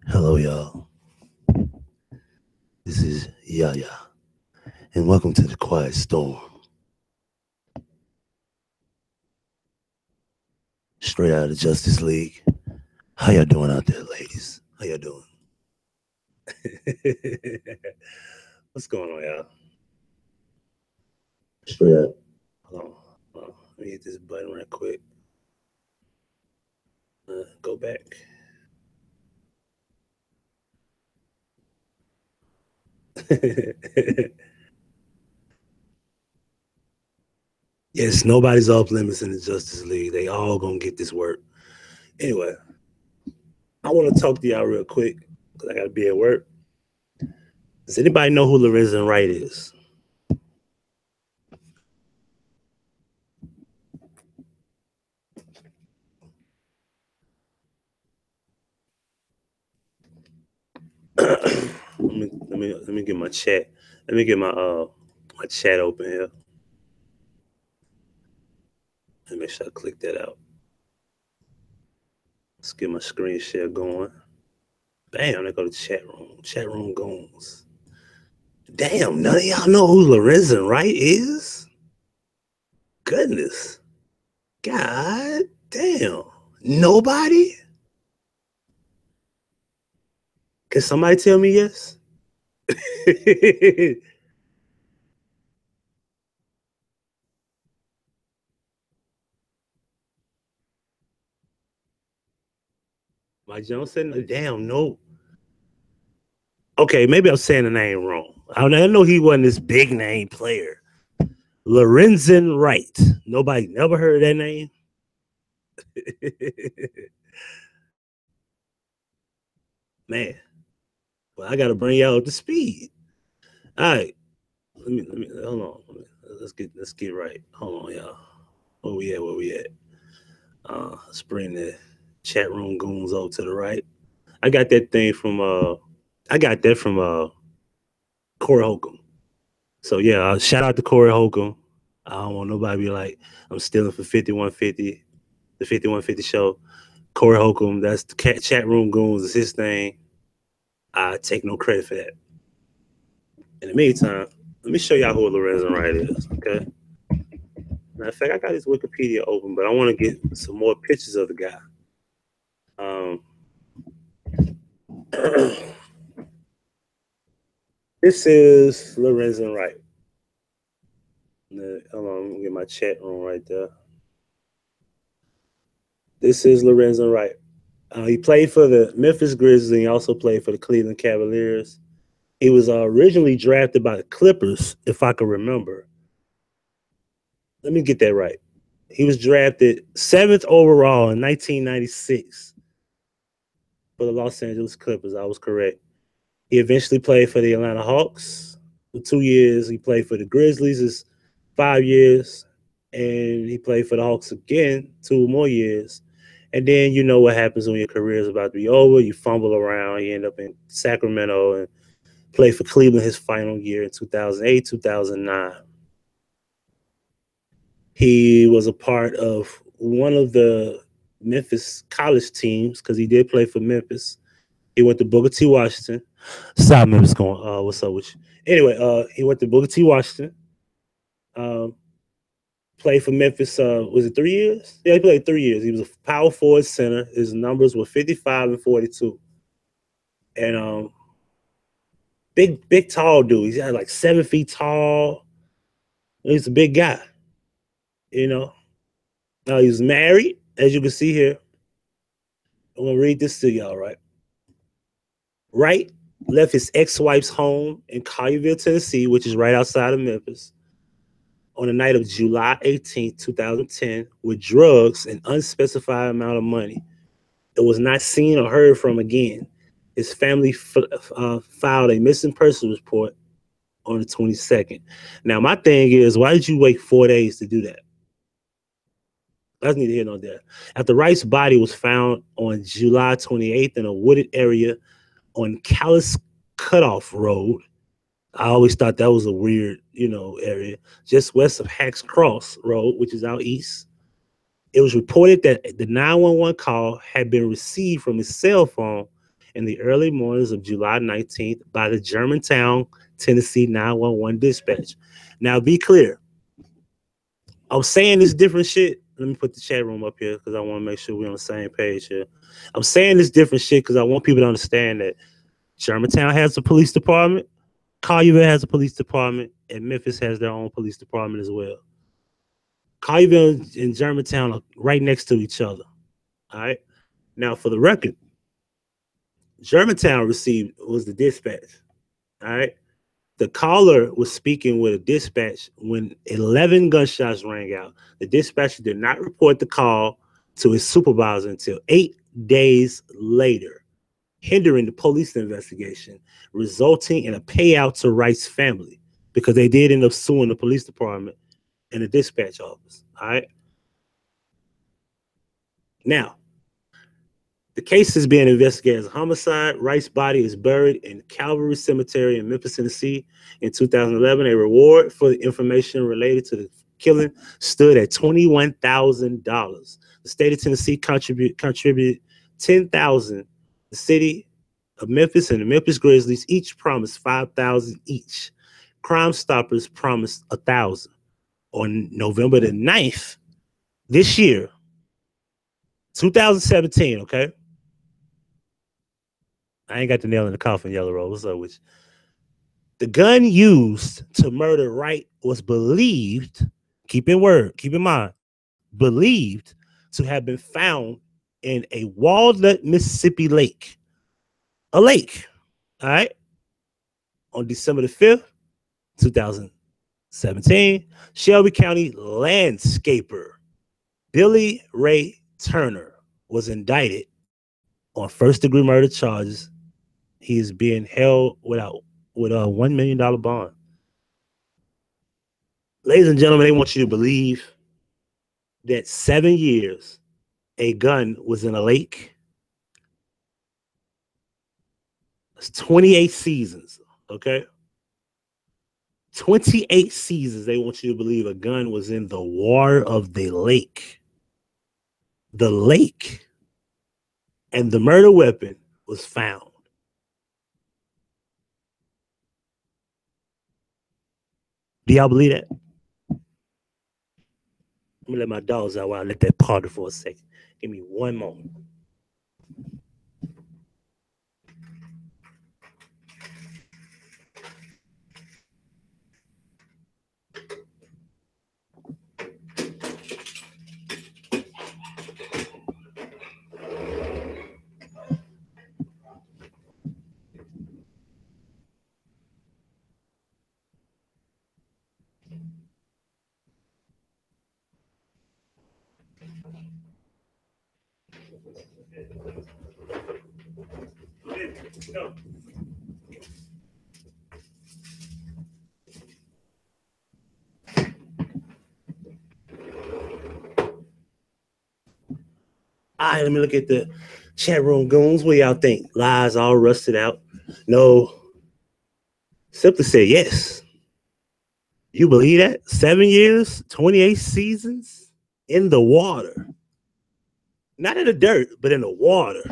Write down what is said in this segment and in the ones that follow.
Hello, y'all. This is Yaya, and welcome to the Quiet Storm. Straight out of the Justice League. How y'all doing out there, ladies? How y'all doing? What's going on, y'all? Straight out. Hold on. Let me hit this button right quick. Go back. Yes, nobody's off limits in the Justice League. They all gonna get this work. Anyway, I want to talk to y'all real quick because I gotta be at work. Does anybody know who Lorenzen Wright is? let me get my chat. Let me get my my chat open here. Let me make sure I click that out. Let's get my screen share going. Bam, I go to chat room. Chat room goes. Damn, none of y'all know who Lorenzen Wright is? Goodness. God damn. Nobody? Can somebody tell me yes? Mike Johnson? Damn, no. Okay, maybe I'm saying the name wrong. I know he wasn't this big name player. Lorenzen Wright. Nobody never heard that name. Man, well, I gotta bring y'all up to speed. All right, let me hold on. Let's get right. Hold on, y'all. Where we at? Let's bring the chat room goons over to the right. I got that thing from Corey Holcomb. So yeah, shout out to Corey Holcomb. I don't want nobody to be like I'm stealing for 5150, the 5150 show. Corey Holcomb, that's the chat room goons. Is his thing. I take no credit for that. In the meantime, let me show y'all who Lorenzen Wright is. Okay. Matter of fact, I got his Wikipedia open, but I want to get some more pictures of the guy. This is Lorenzen Wright. Hold on, let me get my chat room right there. This is Lorenzen Wright. He played for the Memphis Grizzlies. And he also played for the Cleveland Cavaliers. He was originally drafted by the Clippers, if I can remember. Let me get that right. He was drafted 7th overall in 1996 for the Los Angeles Clippers. I was correct. He eventually played for the Atlanta Hawks for 2 years. He played for the Grizzlies is 5 years, and he played for the Hawks again 2 more years. And then you know what happens when your career is about to be over. You fumble around. You end up in Sacramento and play for Cleveland his final year in 2008, 2009. He was a part of one of the Memphis college teams because he did play for Memphis. He went to Booker T. Washington. Stop, Memphis going. What's up with you? Anyway, he went to Booker T. Washington. Played for Memphis. Was it 3 years? Yeah, he played 3 years. He was a power forward center. His numbers were 55 and 42. And big, tall dude. He's like 7 feet tall. He's a big guy. You know. He was married, as you can see here. I'm gonna read this to y'all, right? Wright left his ex-wife's home in Collierville, Tennessee, which is right outside of Memphis, on the night of July 18, 2010, with drugs and unspecified amount of money. It was not seen or heard from again. His family filed a missing persons report on the 22nd. Now, my thing is, why did you wait 4 days to do that? That's neither here nor there. After Wright's body was found on July 28th in a wooded area on Callis Cutoff Road, I always thought that was a weird, area. Just west of Hacks Cross Road, which is out east. It was reported that the 911 call had been received from his cell phone in the early mornings of July 19th by the Germantown, Tennessee 911 dispatch. Now, be clear. I'm saying this different shit. Let me put the chat room up here because I want to make sure we're on the same page here. I'm saying this different shit because I want people to understand that Germantown has a police department, Collierville has a police department, and Memphis has their own police department as well. Collierville and Germantown are right next to each other. All right. Now, for the record, Germantown was the dispatch. All right. The caller was speaking with a dispatch when 11 gunshots rang out. The dispatcher did not report the call to his supervisor until 8 days later, hindering the police investigation, resulting in a payout to Wright's family because they did end up suing the police department and the dispatch office. All right. Now, the case is being investigated as a homicide. Wright's body is buried in Calvary Cemetery in Memphis, Tennessee. In 2011, a reward for the information related to the killing stood at $21,000. The state of Tennessee contributed $10,000. The city of Memphis and the Memphis Grizzlies each promised $5,000 each. Crime Stoppers promised $1,000. On November the 9th this year, 2017, okay? I ain't got the nail in the coffin, Yellow Rose. What's up with you? The gun used to murder Wright was believed, keep in mind, believed to have been found in a Walnut, Mississippi lake. A lake. All right. On December the 5th, 2017, Shelby County landscaper Billy Ray Turner was indicted on first-degree murder charges. He is being held with a $1 million bond. Ladies and gentlemen, they want you to believe that 7 years a gun was in a lake. It's 28 seasons, okay? 28 seasons they want you to believe a gun was in the water of the lake. The lake. And the murder weapon was found. Do y'all believe that? Let me let my dogs out while I let that ponder for a second. Give me one moment. No. All right, let me look at the chat room goons. What y'all think? Lies all rusted out? No. Simply said yes. You believe that? 7 years, 28 seasons in the water. Not in the dirt, but in the water.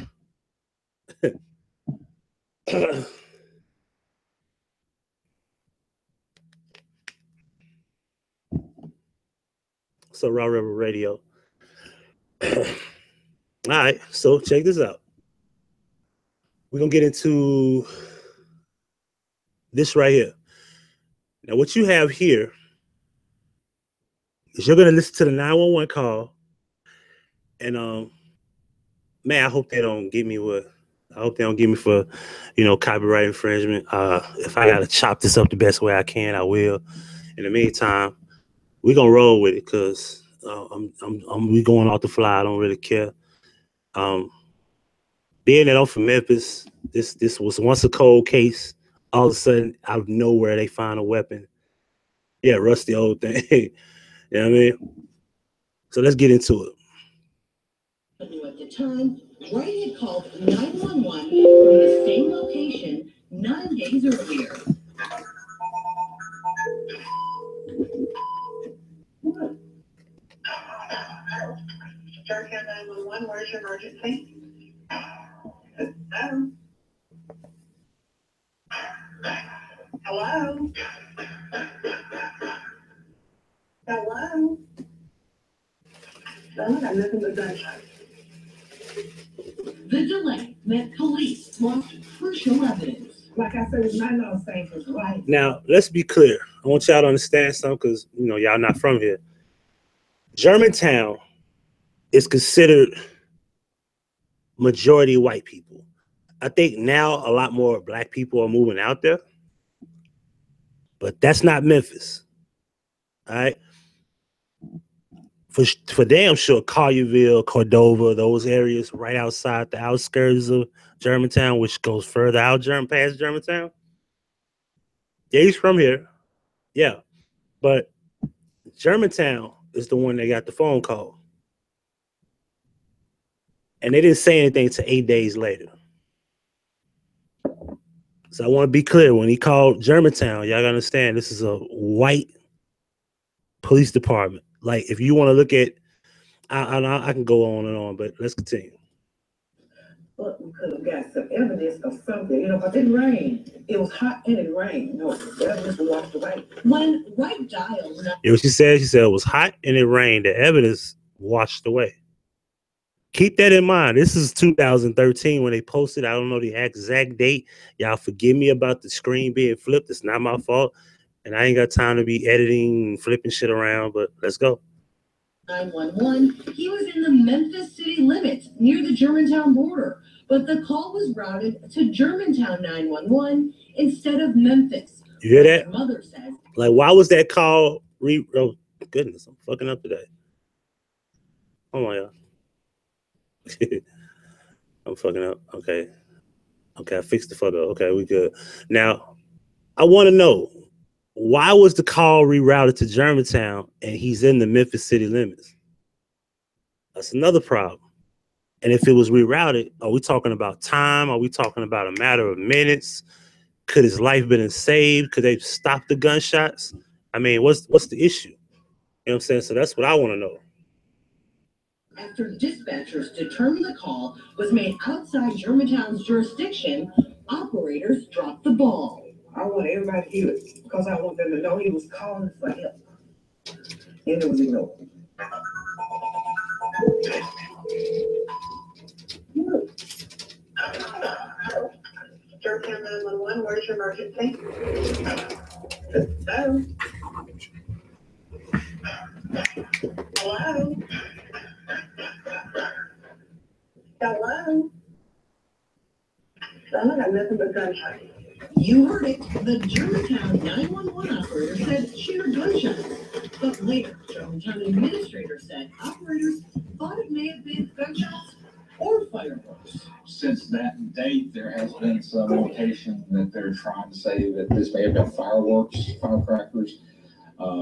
So Raw Rebel Radio. All right, so check this out. We're gonna get into this right here. Now, what you have here is you're gonna listen to the 911 call, and man, I hope they don't get me for, copyright infringement. If I gotta chop this up the best way I can, I will. In the meantime, we're gonna roll with it because we going off the fly. I don't really care. Being that I'm from Memphis, this was once a cold case. All of a sudden, out of nowhere, they find a weapon. Yeah, rusty old thing. You know what I mean? So let's get into it. At the time, Wright had called 911 from the same location 9 days earlier. Hello? Hello? Hello? I got nothing but gunshots. The delay meant police lost crucial evidence. Like I said, it's not no safe as right. Now, let's be clear. I want y'all to understand something because, you know, y'all not from here. Germantown is considered majority white people. I think now a lot more black people are moving out there, but that's not Memphis. All right. For damn sure, Collierville, Cordova, those areas right outside the outskirts of Germantown, which goes further out past Germantown. Yeah, he's from here. Yeah. But Germantown is the one that got the phone call. And they didn't say anything till 8 days later. So I want to be clear. When he called Germantown, y'all gotta understand this is a white police department. Like, if you want to look at, I can go on and on, but let's continue. But we could have got some evidence of something, you know, but it didn't rain. It was hot and it rained. No, the evidence was washed away. When Wright dialed. You know what she said? She said it was hot and it rained. The evidence washed away. Keep that in mind. This is 2013 when they posted. I don't know the exact date. Y'all forgive me about the screen being flipped. It's not my fault. And I ain't got time to be editing and flipping shit around, but let's go. 911. He was in the Memphis city limits near the Germantown border, but the call was routed to Germantown 911 instead of Memphis. You hear that? His mother says. Like, why was that call? Oh, goodness, I'm fucking up today. Oh my God. I'm fucking up. Okay, I fixed the photo. Okay, we good. Now, I want to know, why was the call rerouted to Germantown and he's in the Memphis city limits? That's another problem. And if it was rerouted, are we talking about time? Are we talking about a matter of minutes? Could his life been saved? Could they stop the gunshots? I mean, what's the issue? You know what I'm saying? So that's what I want to know. After dispatchers determined the call was made outside Germantown's jurisdiction, operators dropped the ball. I want everybody to hear it because I want them to know he was calling for help. And it was ignored. Germantown 911, where's your emergency? Hello? Hello? Hello? I got nothing but gunshots. You heard it. The Germantown 911 operator said she heard gunshots. But later, Germantown administrator said operators thought it may have been gunshots or fireworks. Since that date, there has been some indication that they're trying to say that this may have been fireworks, firecrackers,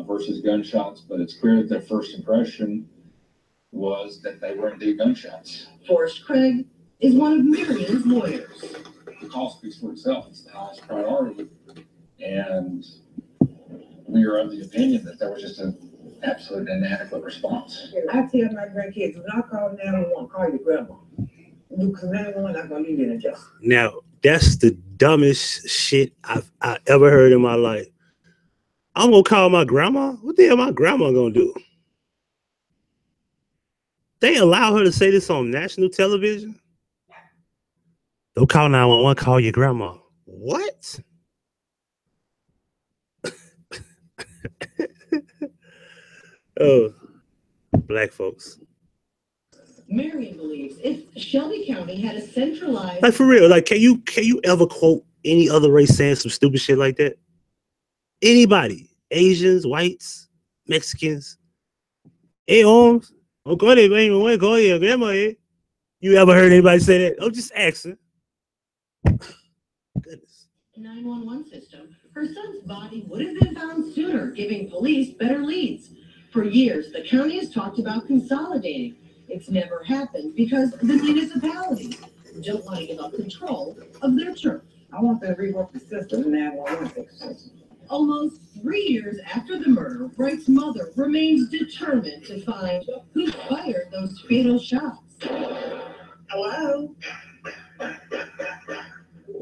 versus gunshots, but it's clear that their first impression was that they were indeed gunshots. Forrest Craig is one of Marion's lawyers. The call speaks for itself. It's the highest priority, and we are of the opinion that there was just an absolute inadequate response. I tell my grandkids, do not call 911, call your grandma. Because 911 not going to leave you in a jail. Now, that's the dumbest shit I ever heard in my life. I'm going to call my grandma? What the hell my grandma going to do? They allow her to say this on national television? Don't call 911, call your grandma. What? Oh, black folks. Marion believes if Shelby County had a centralized, like, for real, like, can you ever quote any other race saying some stupid shit like that? Anybody, Asians, whites, Mexicans. Hey, Holmes, you ever heard anybody say that? I'm just asking. Goodness. 911 system, her son's body would have been found sooner, giving police better leads. For years, the county has talked about consolidating. It's never happened because the municipalities don't want to give up control of their turf. I want to rework the system and 911 system. Almost 3 years after the murder, Wright's mother remains determined to find who fired those fatal shots. Hello?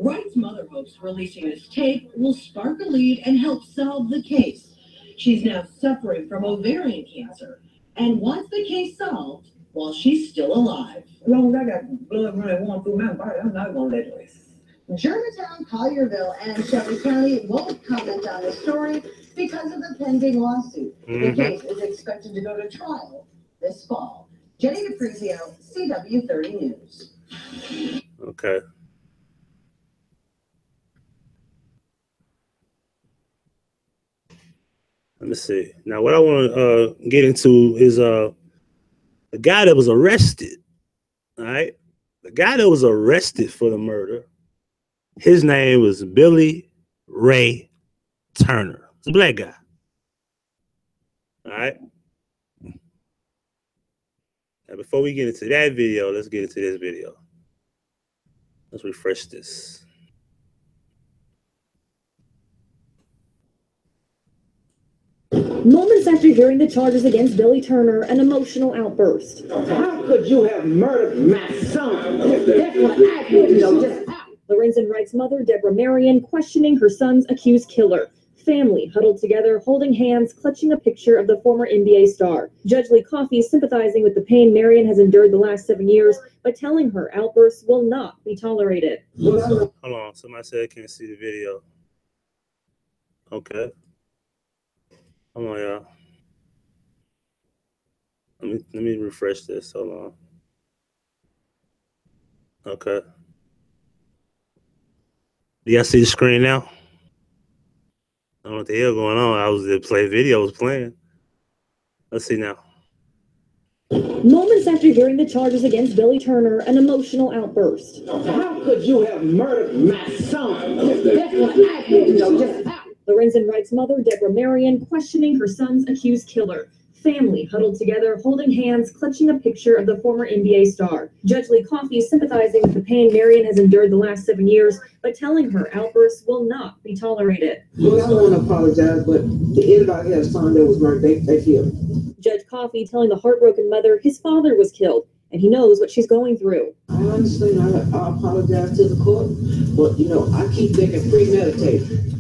Wright's mother hopes releasing this tape will spark a lead and help solve the case. She's now suffering from ovarian cancer and wants the case solved while she's still alive. As long as I got blood running warm through my body, I'm not going to let it rest. Germantown, Collierville, and Shelby County won't comment on the story because of the pending lawsuit. The case is expected to go to trial this fall. Jenny DePrizio, CW 30 News. Okay. Let me see. Now, what I want to get into is the guy that was arrested. All right, the guy that was arrested for the murder. His name was Billy Ray Turner. It's a black guy. All right. Now, before we get into that video, let's get into this video. Let's refresh this. Moments after hearing the charges against Billy Turner, an emotional outburst. How could you have murdered my son? That's what I need to know. Just how? Lorenzen Wright's mother, Deborah Marion, questioning her son's accused killer. Family huddled together, holding hands, clutching a picture of the former NBA star. Judge Lee Coffey sympathizing with the pain Marion has endured the last 7 years, but telling her outbursts will not be tolerated. Hold on. Somebody said I can't see the video. Okay. Hold on, y'all. Let me refresh this. Hold on. Okay. Do y'all see the screen now? I don't know what the hell going on. I was there play video was playing. Let's see now. Moments after hearing the charges against Billy Turner, an emotional outburst. How could you have murdered my son? That's what I need to know. Just how? Lorenzen Wright's mother, Deborah Marion, questioning her son's accused killer. Family huddled together, holding hands, clutching a picture of the former NBA star. Judge Lee Coffey sympathizing with the pain Marion has endured the last 7 years, but telling her outbursts will not be tolerated. Well, I don't want to apologize, but anybody has a son that was murdered, they feel it. Judge Coffey telling the heartbroken mother his father was killed, and he knows what she's going through. I understand. I apologize to the court, but, I keep thinking premeditated.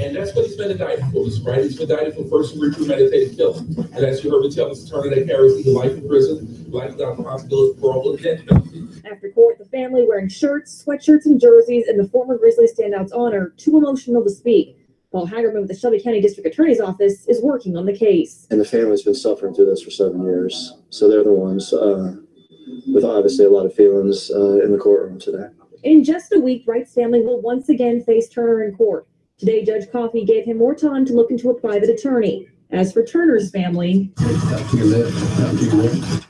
And that's what he's been indicted for, right? He's been indicted for first-degree premeditated killing. And as you heard me tell Mr. Turner, that carries either life in prison, life without the possibility of parole, or death penalty. After court, the family wearing shirts, sweatshirts, and jerseys in the former Grizzly standout's honor, too emotional to speak. Paul Hagerman with the Shelby County District Attorney's Office is working on the case. And the family's been suffering through this for 7 years. So they're the ones with obviously a lot of feelings in the courtroom today. In just a week, Wright's family will once again face Turner in court. Today, Judge Coffey gave him more time to look into a private attorney. As for Turner's family,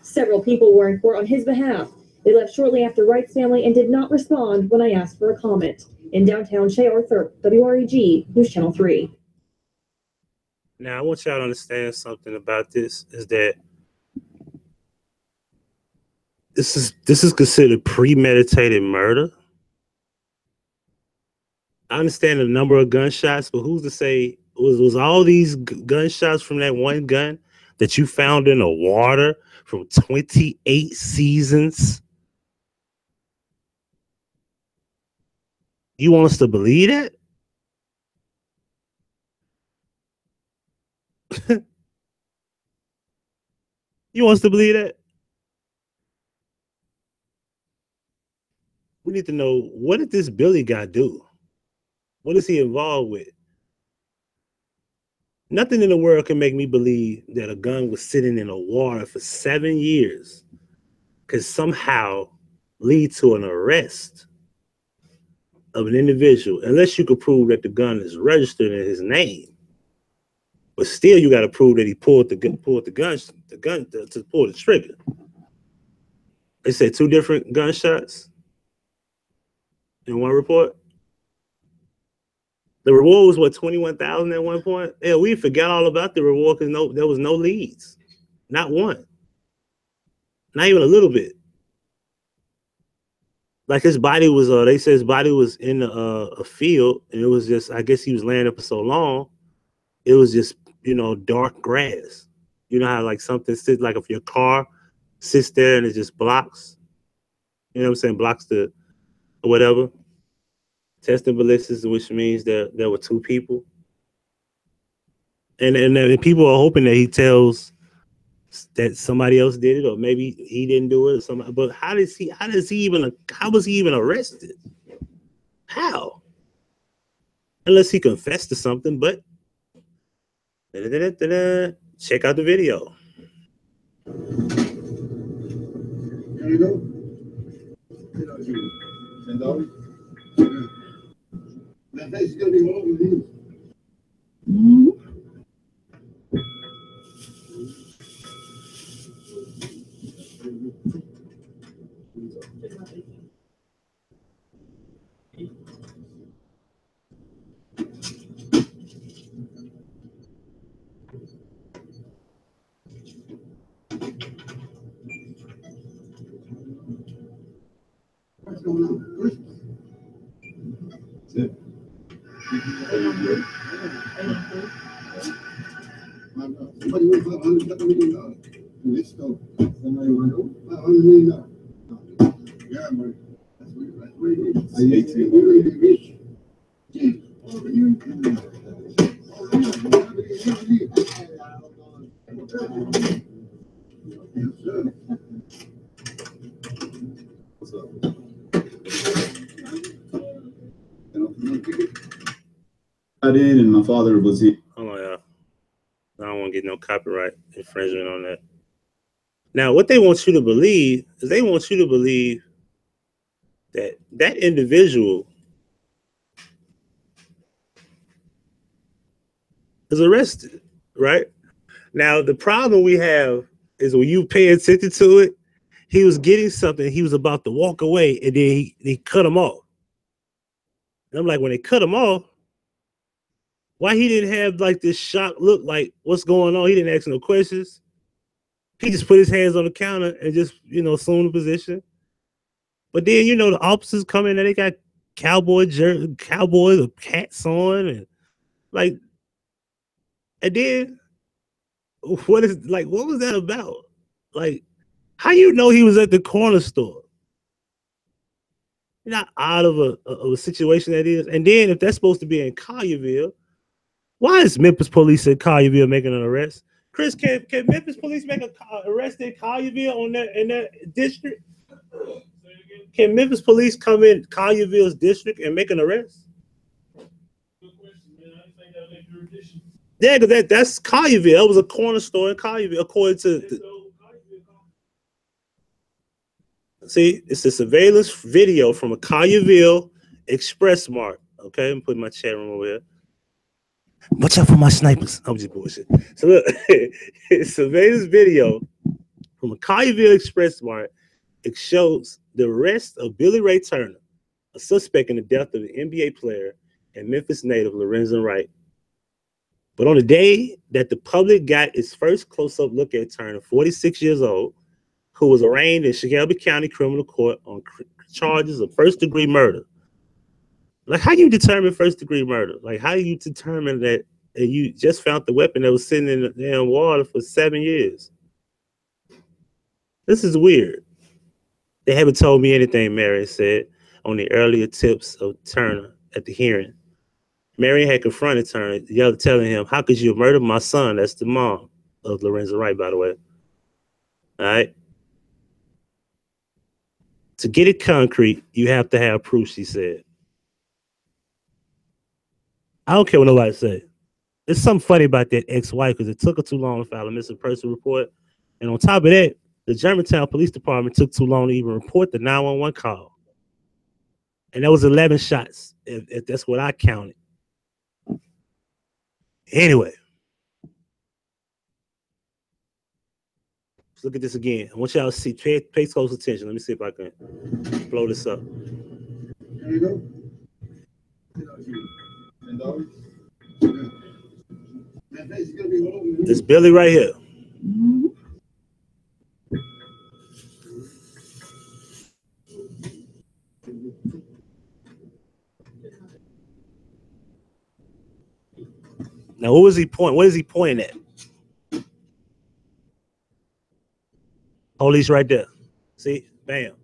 several people were in court on his behalf. They left shortly after Wright's family and did not respond when I asked for a comment. In downtown Shea Arthur, WREG, News Channel 3. Now, I want y'all to understand something about this, is that this is considered premeditated murder. I understand the number of gunshots, but who's to say was all these gunshots from that one gun that you found in the water from 28 seasons? You want us to believe that? You want us to believe that? We need to know, what did this Billy guy do? What is he involved with? Nothing in the world can make me believe that a gun was sitting in the water for 7 years could somehow lead to an arrest of an individual, unless you could prove that the gun is registered in his name. But still, you got to prove that he pulled the gun to pull the trigger. They said 2 different gunshots in one report. The reward was what, 21,000 at one point? Yeah, we forgot all about the reward because there was no leads, not one, not even a little bit. Like his body was, they said his body was in a field, and it was just, I guess he was laying up for so long, it was just, dark grass. You know how like something sits, like if your car sits there and it just blocks, you know what I'm saying, blocks the whatever. testing ballistics, which means that there were two people. And people are hoping that he tells that somebody else did it, or maybe he didn't do it. But how was he even arrested? How? Unless he confessed to something. But check out the video. There you go. $10. That face is gonna be all over you. What's going on? That's it. Somebody wants $500 million. Let's go. Somebody wants $500 million. Yeah, man. That's what it is. I 18. We're really rich. What's up? I did, and my father was here. Hold on, y'all. I don't want to get no copyright infringement on that. Now, what they want you to believe is they want you to believe that that individual is arrested, right? Now, the problem we have is when you pay attention to it, he was getting something, he was about to walk away, and then he cut him off. And I'm like, when they cut him off, why he didn't have like this shocked look, like what's going on? He didn't ask no questions. He just put his hands on the counter and just, assume the position. But then, the officers come in and they got cowboys or hats on, and like, and then what was that about? Like, how he was at the corner store? You're not out of a situation that is. And then if that's supposed to be in Collierville, why is Memphis police in Collierville making an arrest? Chris, can Memphis police make an arrest in Collierville in that district? Can Memphis police come in Collierville's district and make an arrest? Good question, man. I think that'll make jurisdiction. Yeah, because that's Collierville. That was a corner store in Collierville, according to see, it's a surveillance video from a Collierville Express Mart. Okay, I'm putting my chat room over here. Watch out for my snipers. I'm just bullshit. So look, it's surveillance video from a Collierville Express Mart. It shows the arrest of Billy Ray Turner, a suspect in the death of the NBA player and Memphis native Lorenzen Wright. But on the day that the public got its first close-up look at Turner, 46 years old, who was arraigned in Shelby County Criminal Court on charges of first-degree murder. Like, how you determine first-degree murder? Like, how you determine that you just found the weapon that was sitting in the damn water for 7 years? This is weird. They haven't told me anything, Marion said, on the earlier tips of Turner at the hearing. Marion had confronted Turner, telling him, how could you murder my son? That's the mom of Lorenzen Wright, by the way. All right. To get it concrete, you have to have proof, she said. I don't care what nobody say. There's something funny about that ex-wife because it took her too long to file a missing person report. And on top of that, the Germantown Police Department took too long to even report the 911 call. And that was 11 shots, if that's what I counted. Anyway. Let's look at this again. I want y'all to see, pay close attention. Let me see if I can blow this up. There you go. $10. That face is gonna be all over you. This Billy right here. Now, what was he pointing? What is he pointing at? Police right there. See? Bam.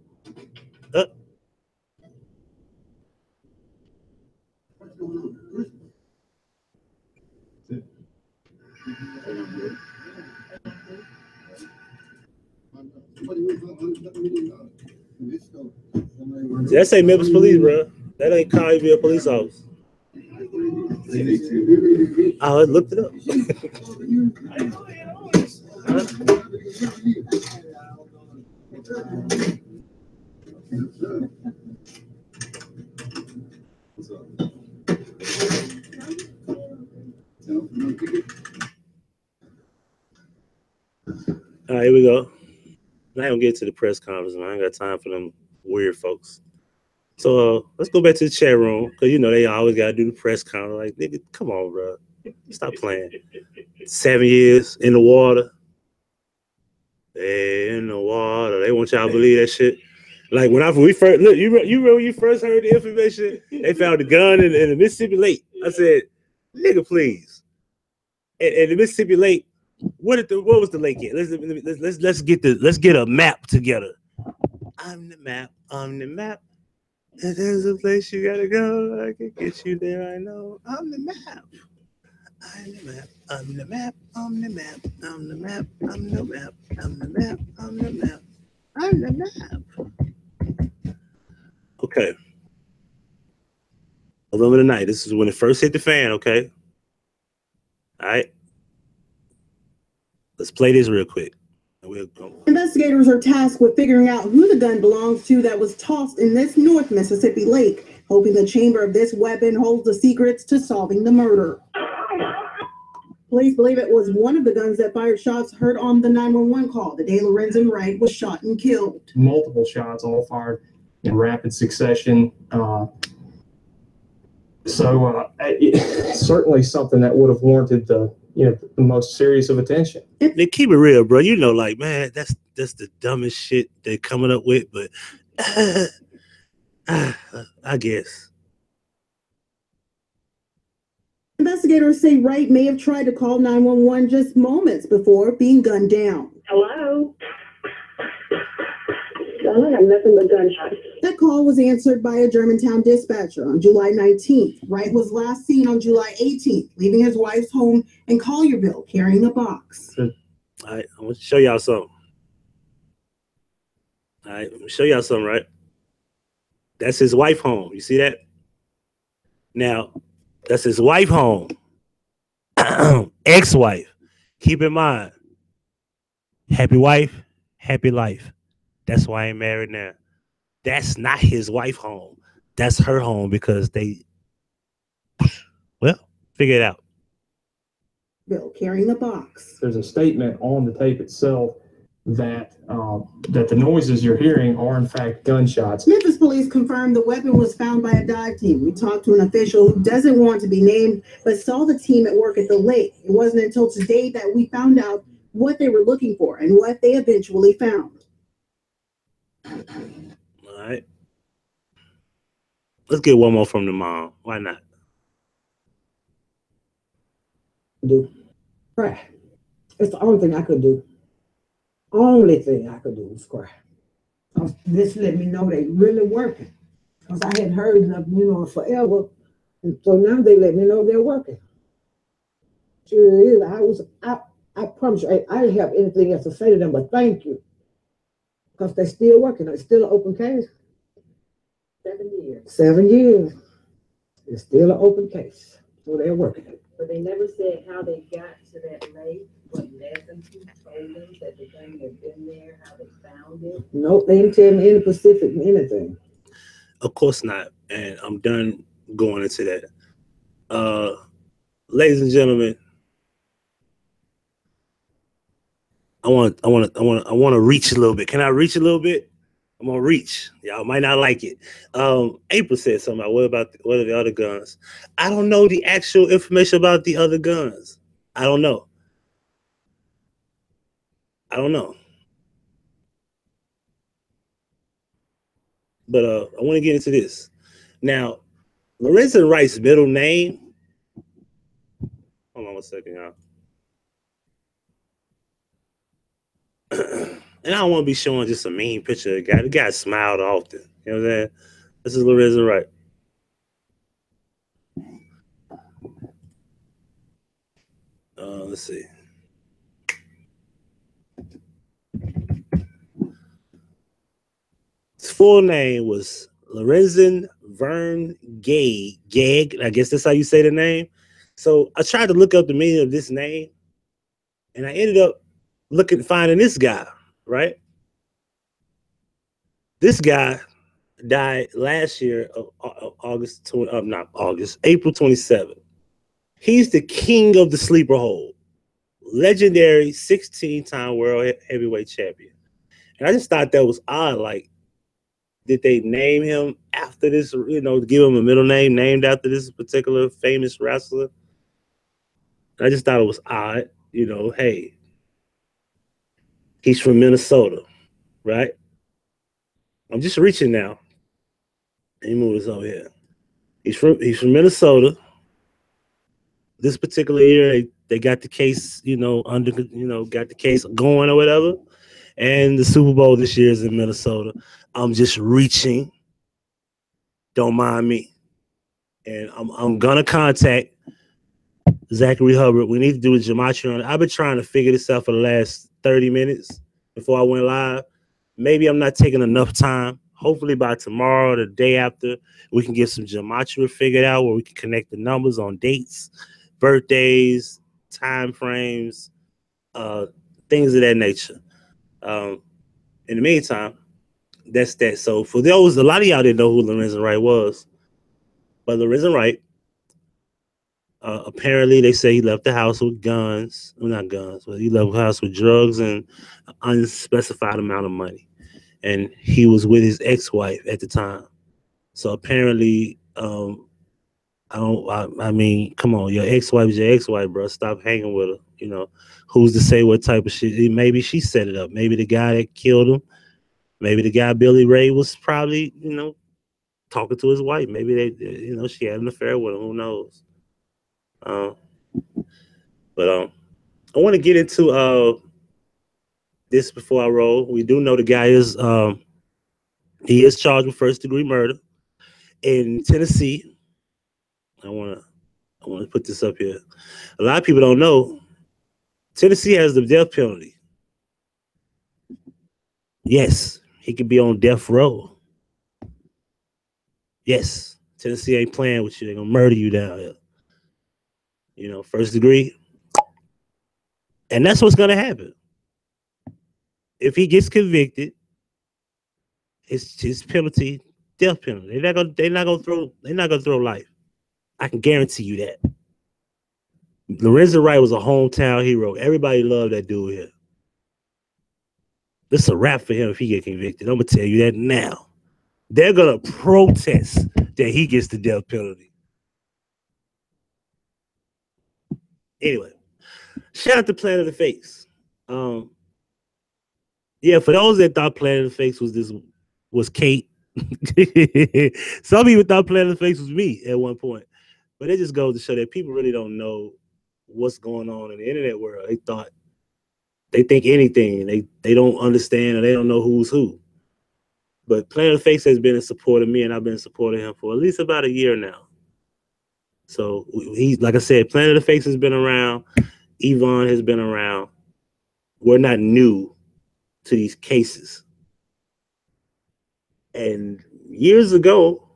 What's going on? That say Memphis Police, bro. That ain't call you be a police officer. I looked it up. All right, here we go. Now I don't get to the press conference, man. I ain't got time for them weird folks. So let's go back to the chat room, because you know they always gotta do the press conference. Like, nigga, come on, bro. Stop playing. 7 years in the water. They in the water. They want y'all to believe that shit. Like we first look, you remember when you first heard the information? They found the gun in the Mississippi Lake. I said, nigga, please. And the Mississippi Lake, what was the lake at? Let's get a map together. I'm the map. And there's a place you gotta go. I can get you there. I know. I'm the map. I'm the map. I'm the map. I'm the map. I'm the map. I'm the map. I'm the map. I'm the map. I'm the map. Okay. November the night. This is when it first hit the fan. Okay. All right. Let's play this real quick. We'll go. Investigators are tasked with figuring out who the gun belongs to that was tossed in this North Mississippi lake, hoping the chamber of this weapon holds the secrets to solving the murder. Police believe it was one of the guns that fired shots heard on the 911 call the day Lorenzen Wright was shot and killed. Multiple shots, all fired in rapid succession. It's certainly something that would have warranted the most serious of attention. They keep it real, bro. You know, like, man, that's the dumbest shit they're coming up with, but I guess. Investigators say Wright may have tried to call 911 just moments before being gunned down. Hello? I have nothing but gunshots. That call was answered by a Germantown dispatcher on July 19th. Wright was last seen on July 18th, leaving his wife's home in Collierville carrying a box. All right, I want to show y'all something. All right, let me show y'all something, right? That's his wife home. You see that? Now, that's his wife home. Ex-wife. Keep in mind, happy wife, happy life. That's why I ain't married now. That's not his wife home. That's her home because figure it out. Bill carrying the box. There's a statement on the tape itself that the noises you're hearing are in fact gunshots. Memphis police confirmed the weapon was found by a dive team. We talked to an official who doesn't want to be named, but saw the team at work at the lake. It wasn't until today that we found out what they were looking for and what they eventually found. All right. Let's get one more from the mom. Why not? Do cry. It's the only thing I could do. Only thing I could do was cry. This let me know they really working. Because I hadn't heard enough, forever. And so now they let me know they're working. Sure is. I promise you, I didn't have anything else to say to them but thank you. Because they're still working. It's still an open case. 7 years. 7 years. It's still an open case. So they're working. But they never said how they got to that lake, what led them to, told them that the gun had been there, how they found it. Nope, they didn't tell me any specific anything. Of course not. And I'm done going into that. Ladies and gentlemen, I want to reach a little bit. Can I reach a little bit? I'm gonna reach. Y'all might not like it. April said something about what are the other guns? I don't know the actual information about the other guns. I don't know. But I want to get into this. Now, Lorenzen Wright's middle name. Hold on one second, y'all. And I don't want to be showing just a mean picture of the guy. The guy smiled often. You know what I'm saying? This is Lorenzen Wright. Let's see. His full name was Lorenzen Gag. I guess that's how you say the name. So I tried to look up the meaning of this name, and I ended up finding this guy, right? This guy died last year of April 27th. He's the king of the sleeper hold, legendary 16-time world heavyweight champion. And I just thought that was odd. Like, did they name him after this, give him a middle name named after this particular famous wrestler? I just thought it was odd, hey, he's from Minnesota, right? I'm just reaching now. Let me move this over here. He's from Minnesota. This particular year, they got the case, got the case going or whatever. And the Super Bowl this year is in Minnesota. I'm just reaching. Don't mind me. And I'm gonna contact Zachary Hubbard. We need to do a gematria on it. I've been trying to figure this out for the last 30 minutes before I went live. Maybe I'm not taking enough time. Hopefully by tomorrow or the day after, we can get some gematria figured out where we can connect the numbers on dates, birthdays, time frames, things of that nature. In the meantime, that's that. So for those, a lot of y'all didn't know who Lorenzen Wright was, but Lorenzen Wright, apparently they say he left the house with guns. Well, not guns, but he left the house with drugs and an unspecified amount of money. And he was with his ex-wife at the time. So apparently, I mean, come on, your ex-wife is your ex-wife, bro. Stop hanging with her. Who's to say what type of shit? Maybe she set it up. Maybe the guy that killed him, maybe the guy Billy Ray was probably, talking to his wife. Maybe they, she had an affair with him. Who knows? But I want to get into this before I roll. We do know the guy is he is charged with first-degree murder in Tennessee. I want to put this up here. A lot of people don't know Tennessee has the death penalty. Yes, he could be on death row. Yes, Tennessee ain't playing with you. They're gonna murder you down here. First degree. And that's what's gonna happen. If he gets convicted, it's his penalty, death penalty. They're not gonna throw life. I can guarantee you that. Lorenzen Wright was a hometown hero. Everybody loved that dude here. This is a wrap for him if he get convicted. I'm gonna tell you that now. They're gonna protest that he gets the death penalty. Anyway, shout out to Planet of the Fakes. Yeah, for those that thought Planet of the Fakes was Kate, some people thought Planet of the Fakes was me at one point. But it just goes to show that people really don't know what's going on in the internet world. They think anything. They don't understand, or they don't know who's who. But Planet of the Fakes has been in support of me, and I've been supporting him for at least about a year now. So he's, like I said, Planet of the Fakes has been around. Yvonne has been around. We're not new to these cases. And years ago,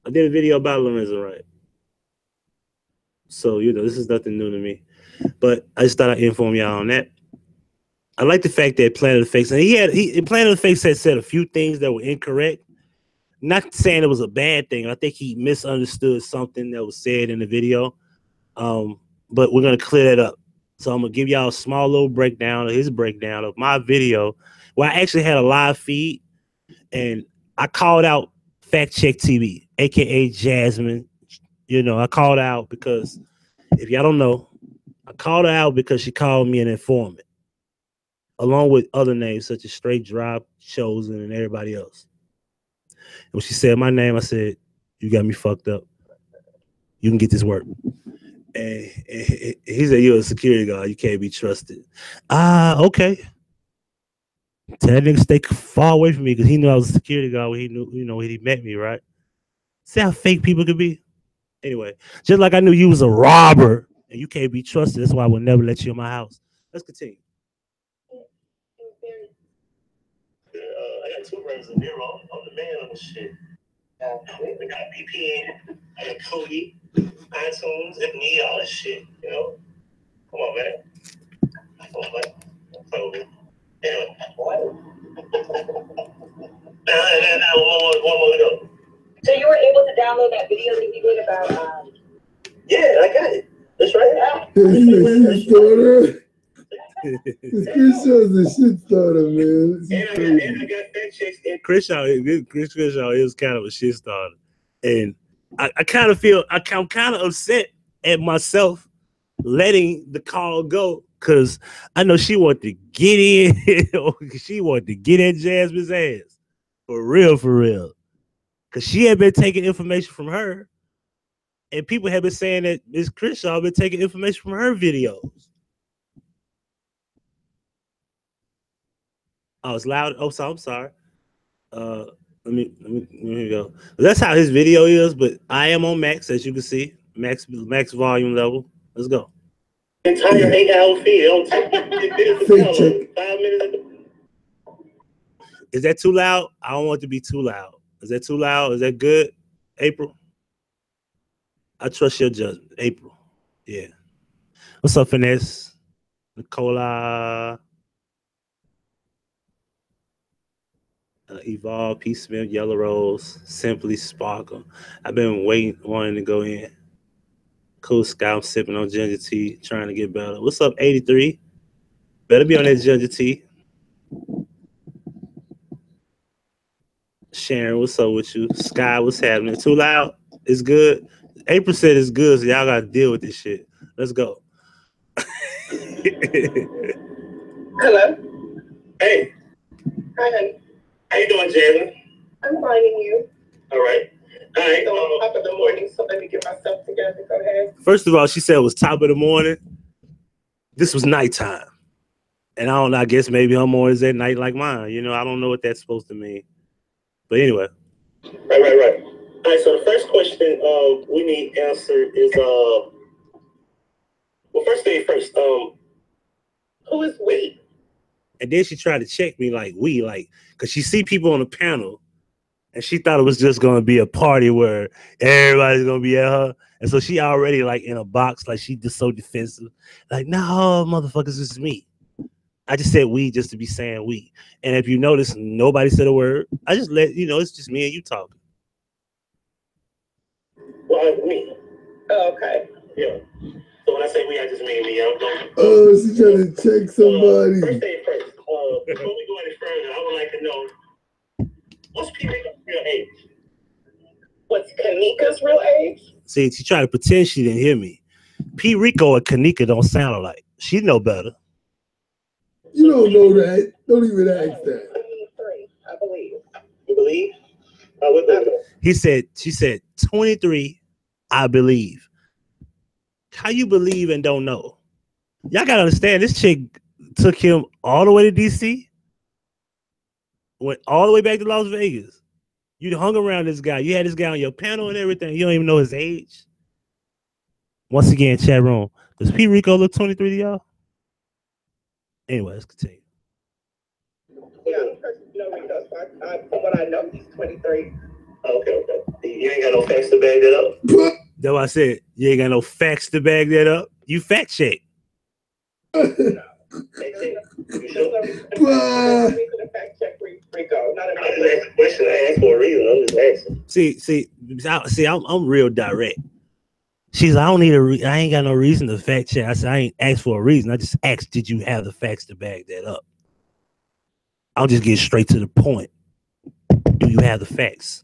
I did a video about Lorenzen Wright. So, this is nothing new to me. But I just thought I'd inform y'all on that. I like the fact that Planet of the Fakes, and Planet of the Fakes had said a few things that were incorrect. Not saying it was a bad thing. I think he misunderstood something that was said in the video. But we're going to clear that up. So I'm going to give y'all a small little breakdown of his breakdown of my video, where I actually had a live feed, and I called out Fact Check TV, a.k.a. Jasmine. I called out because, if y'all don't know, I called her out because she called me an informant, along with other names such as Straight Drop, Chosen, and everybody else. And when she said my name, I said, "You got me fucked up. You can get this work." And he said, "You're a security guard. You can't be trusted." Okay. Tell that nigga stay far away from me, because he knew I was a security guard when he knew, when he met me, right? See how fake people could be? Anyway, just like I knew you was a robber and you can't be trusted. That's why I will never let you in my house. Let's continue. I got 2 brothers in Nero. I'm the man on this shit. We got BP, I got Cody, iTunes, and me, all this shit, you know? Come on, man. Come on, man. So, anyway. Now, one more to go. So you were able to download that video that you did about, Yeah, I got it. That's right. Shit starter. Chris Shaw's a shit starter, man. And I got that chick. Chris Shaw is kind of a shit starter. And I kind of feel, I'm kind of upset at myself letting the call go because I know she wanted to get in. She wanted to get at Jasmine's ass. For real, for real. Because she had been taking information from her. And people have been saying that Miss Chris Shaw been taking information from her videos. Oh, it's loud. Oh, so I'm sorry. Let me go. That's how his video is, but I am on max, as you can see. Max volume level. Let's go. Entire 8-hour feed. 5 minutes. Is that too loud? I don't want it to be too loud. Is that too loud? Is that good? April? I trust your judgment. April. Yeah. What's up, Finesse? Nicola. Evolve, Peace Smith, Yellow Rose, Simply Sparkle. I've been wanting to go in. Cool Sky, I'm sipping on ginger tea, trying to get better. What's up, 83? Better be on that ginger tea. Sharon, what's up with you? Sky, what's happening? Too loud? It's good. April said it's good, so y'all got to deal with this shit. Let's go. hello? Hey. Hi, honey. How you doing, Jasmine? I'm finding you. All right. All right. Top of the morning, so let me get myself together. Go ahead. First of all, she said it was top of the morning. This was nighttime. And I don't know, I guess maybe her morning's at night like mine. You know, I don't know what that's supposed to mean. But anyway. Right. All right, so the first question we need answered is, well, first thing first, Who is we? and then she tried to check me like because she see people on the panel and she thought it was just going to be a party where everybody's going to be at her. And so she already like in a box, like she just so defensive. Like, no, motherfuckers, this is me. I just said we just to be saying we. And if you notice, nobody said a word. I just let, it's just me and you talking. Well, me. Oh, okay. Yeah. So when I say we, I just mean me. Oh, she's trying to check somebody. First thing first, before we go any further, I would like to know, what's Kanika's real age? What's Kanika's real age? See, she tried to pretend she didn't hear me. P. Rico and Kanika don't sound alike. She know better. You don't know that. Don't even ask that. 23, I believe. You believe? She said 23, I believe. How you believe and don't know? Y'all gotta understand, this chick took him all the way to DC, went all the way back to Las Vegas. You hung around this guy. You had this guy on your panel and everything. You don't even know his age. Once again, chat room. Does P. Rico look 23 to y'all? Anyway, let's continue. Yeah, no, Rico. From what I know, he's 23. Okay. You ain't got no facts to back that up? That's what I said. You ain't got no facts to back that up? You fact check. Fact check Rico. Not I didn't ask a question. I asked for a reason. I'm just asking. See, I'm real direct. She's like, I ain't got no reason to fact check. I said, I ain't asked for a reason. I just asked, did you have the facts to back that up? I'll just get straight to the point. Do you have the facts?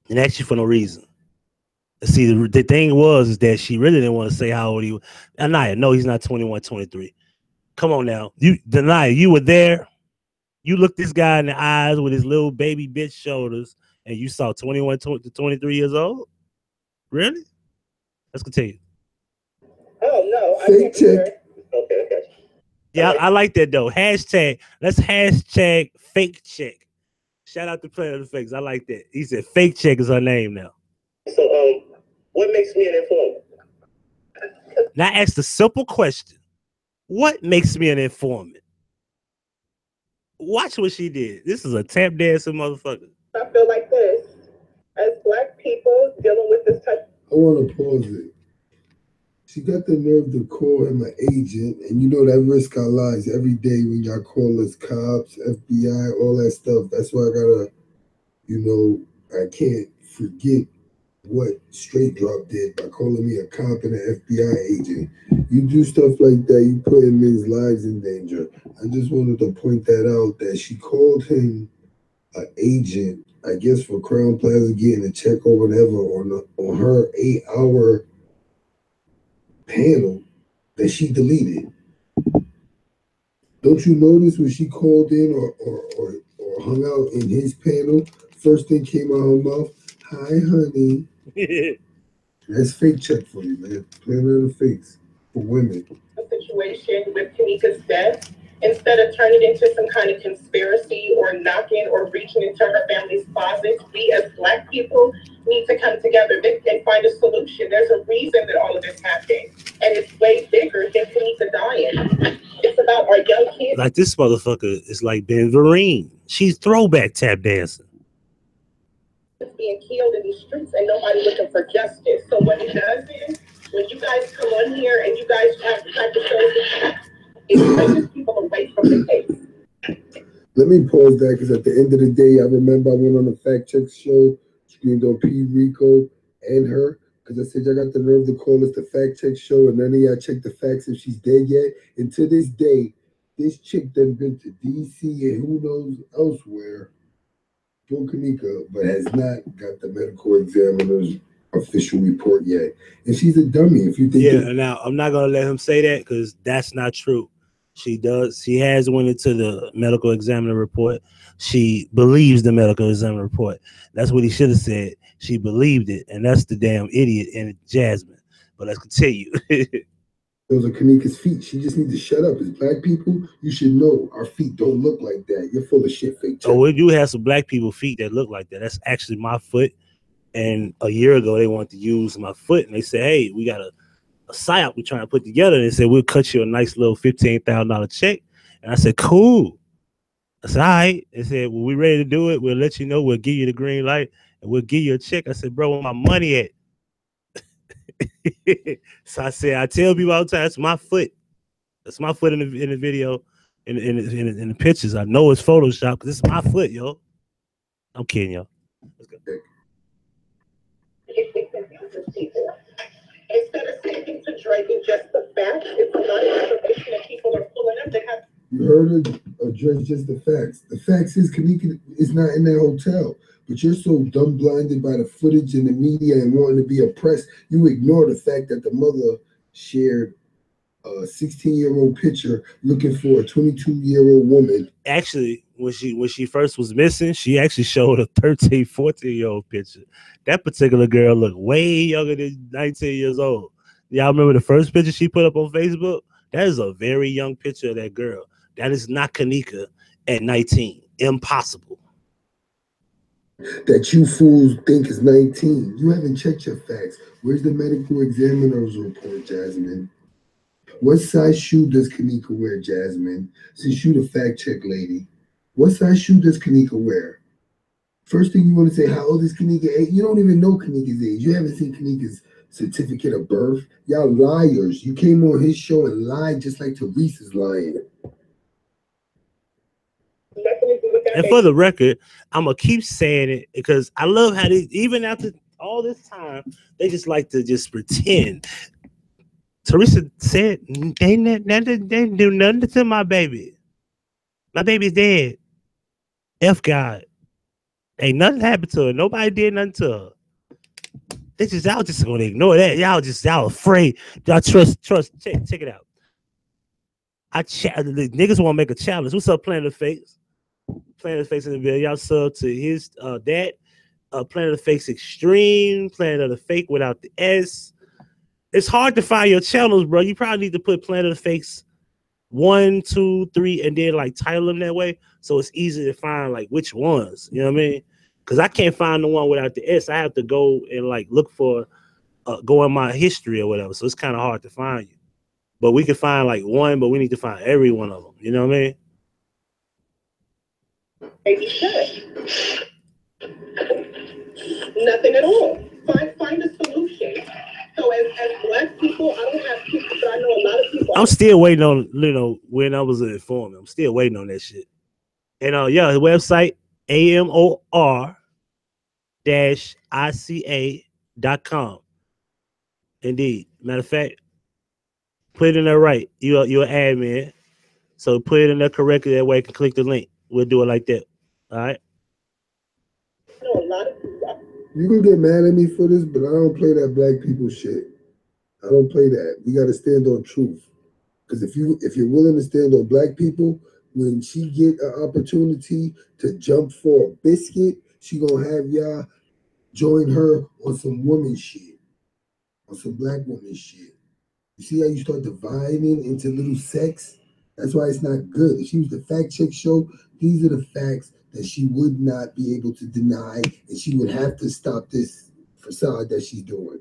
And ask you for no reason. See, the thing is that she really didn't want to say how old he was. Anaya, no, he's not 21, 23. Come on now. Anaya, you were there. You looked this guy in the eyes with his little baby bitch shoulders, and you saw 21 to 23 years old? Really? Let's continue. Oh, no. Fake check. Okay. Yeah, I like that, though. Let's hashtag fake check. Shout out to Planet of Fakes. I like that. He said fake check is her name now. So, what makes me an informant? Now ask the simple question: what makes me an informant? Watch what she did. This is a tap dancing motherfucker. I feel like this. As Black people dealing with this type. I want to pause it. She got the nerve to call him an agent, and you know that risk our lives every day when y'all call us cops, FBI, all that stuff. That's why I gotta, I can't forget what Straight Drop did by calling me a cop and an FBI agent. You do stuff like that, you putting men's lives in danger. I just wanted to point that out, that she called him an agent, I guess for Crown Plaza getting a check or whatever on her 8-hour panel that she deleted. Don't you notice when she called in or hung out in his panel, first thing came out her mouth, "Hi, honey." That's fake check for you, man. Playing in the face for women. A situation with Kanika's death, instead of turning it into some kind of conspiracy or knocking or reaching into her family's closets, we as Black people need to come together and find a solution. There's a reason that all of this happened, and it's way bigger than Kanika dying. It's about our young kids. Like this motherfucker is like Ben Vereen. She's throwback tap dancing. Being killed in these streets and nobody looking for justice. So what it does is, when you guys come on here and you guys have to show the it pushes people away from the case. Let me pause that, because at the end of the day, I remember I went on a fact check show, screamed on P. Rico and her, because I said, y'all got the nerve to call us the fact check show, and none of y'all check the facts if she's dead yet. And to this day, this chick done been to DC and who knows elsewhere for Kanika, but has not got the medical examiner's official report yet. And she's a dummy. If you think now I'm not gonna let him say that, because that's not true. She has went into the medical examiner report. She believes the medical examiner report. That's what he should have said. She believed it, and that's the damn idiot in Jasmine. But let's continue. Those are Kanika's feet. She just needs to shut up. As Black people, you should know our feet don't look like that. You're full of shit, fake. Oh, we do have some Black people feet that look like that. That's actually my foot. And a year ago, they wanted to use my foot, and they said, "Hey, we got a psyop we're trying to put together." And they said, "We'll cut you a nice little $15,000 check." And I said, "Cool." I said, "All right." They said, "Well, we ready to do it. We'll let you know. We'll give you the green light, and we'll give you a check." I said, "Bro, where my money at?" So I said, I tell people all the time, it's my foot. That's my foot in the video, in the pictures. I know it's Photoshop because it's my foot, yo. I'm kidding, y'all. Let's go. Instead of sticking to Drake just the facts, it's a lot of information that people are pulling up that have. You heard her address just the facts. The facts is Kanika is not in that hotel, but you're so dumb blinded by the footage in the media and wanting to be oppressed, you ignore the fact that the mother shared a 16-year-old picture looking for a 22-year-old woman. Actually, when she first was missing, she actually showed a 13, 14-year-old picture. That particular girl looked way younger than 19 years old. Y'all remember the first picture she put up on Facebook? That is a very young picture of that girl. That is not Kanika at 19. Impossible. That you fools think is 19. You haven't checked your facts. Where's the medical examiner's report, Jasmine? What size shoe does Kanika wear, Jasmine? Since you the fact check lady, what size shoe does Kanika wear? First thing you want to say, how old is Kanika? You don't even know Kanika's age. You haven't seen Kanika's certificate of birth. Y'all liars. You came on his show and lied just like Teresa's lying. And for the record, I'm going to keep saying it because I love how they, even after all this time, they just like to just pretend. Teresa said, they didn't do nothing to my baby. My baby's dead. F God. Ain't nothing happened to her. Nobody did nothing to her. Y'all just gonna ignore that. Y'all afraid. Y'all trust. Check it out. The niggas want to make a challenge. What's up, Planet of Fakes? Planet of Fakes in the video. Y'all sub to his dad. Planet of Fakes Extreme. Planet of the Fake without the S. It's hard to find your channels, bro. You probably need to put Planet of Fakes 1, 2, 3, and then like title them that way, so it's easy to find like which ones. You know what I mean? Because I can't find the one without the S. I have to go and like look for go in my history or whatever. So it's kind of hard to find you. But we can find like one, but we need to find every one of them. You know what I mean? Maybe should. Nothing at all. Find a solution. So as Black people, I don't have people, but I know a lot of people. I'm still waiting on, when I was an informant. I'm still waiting on that shit. And yeah, the website amor-ica.com. Indeed. Matter of fact, put it in there right. You're an admin. So put it in there correctly. That way I can click the link. We'll do it like that. All right. I know a lot of people. You can get mad at me for this, but I don't play that Black people shit. I don't play that. We gotta stand on truth. Because if you're willing to stand on Black people, when she get an opportunity to jump for a biscuit, she gonna have y'all join her on some woman shit, on some Black woman shit. You see how you start dividing into little sects? That's why it's not good. If she was the fact check show, these are the facts that she would not be able to deny, and she would have to stop this facade that she's doing.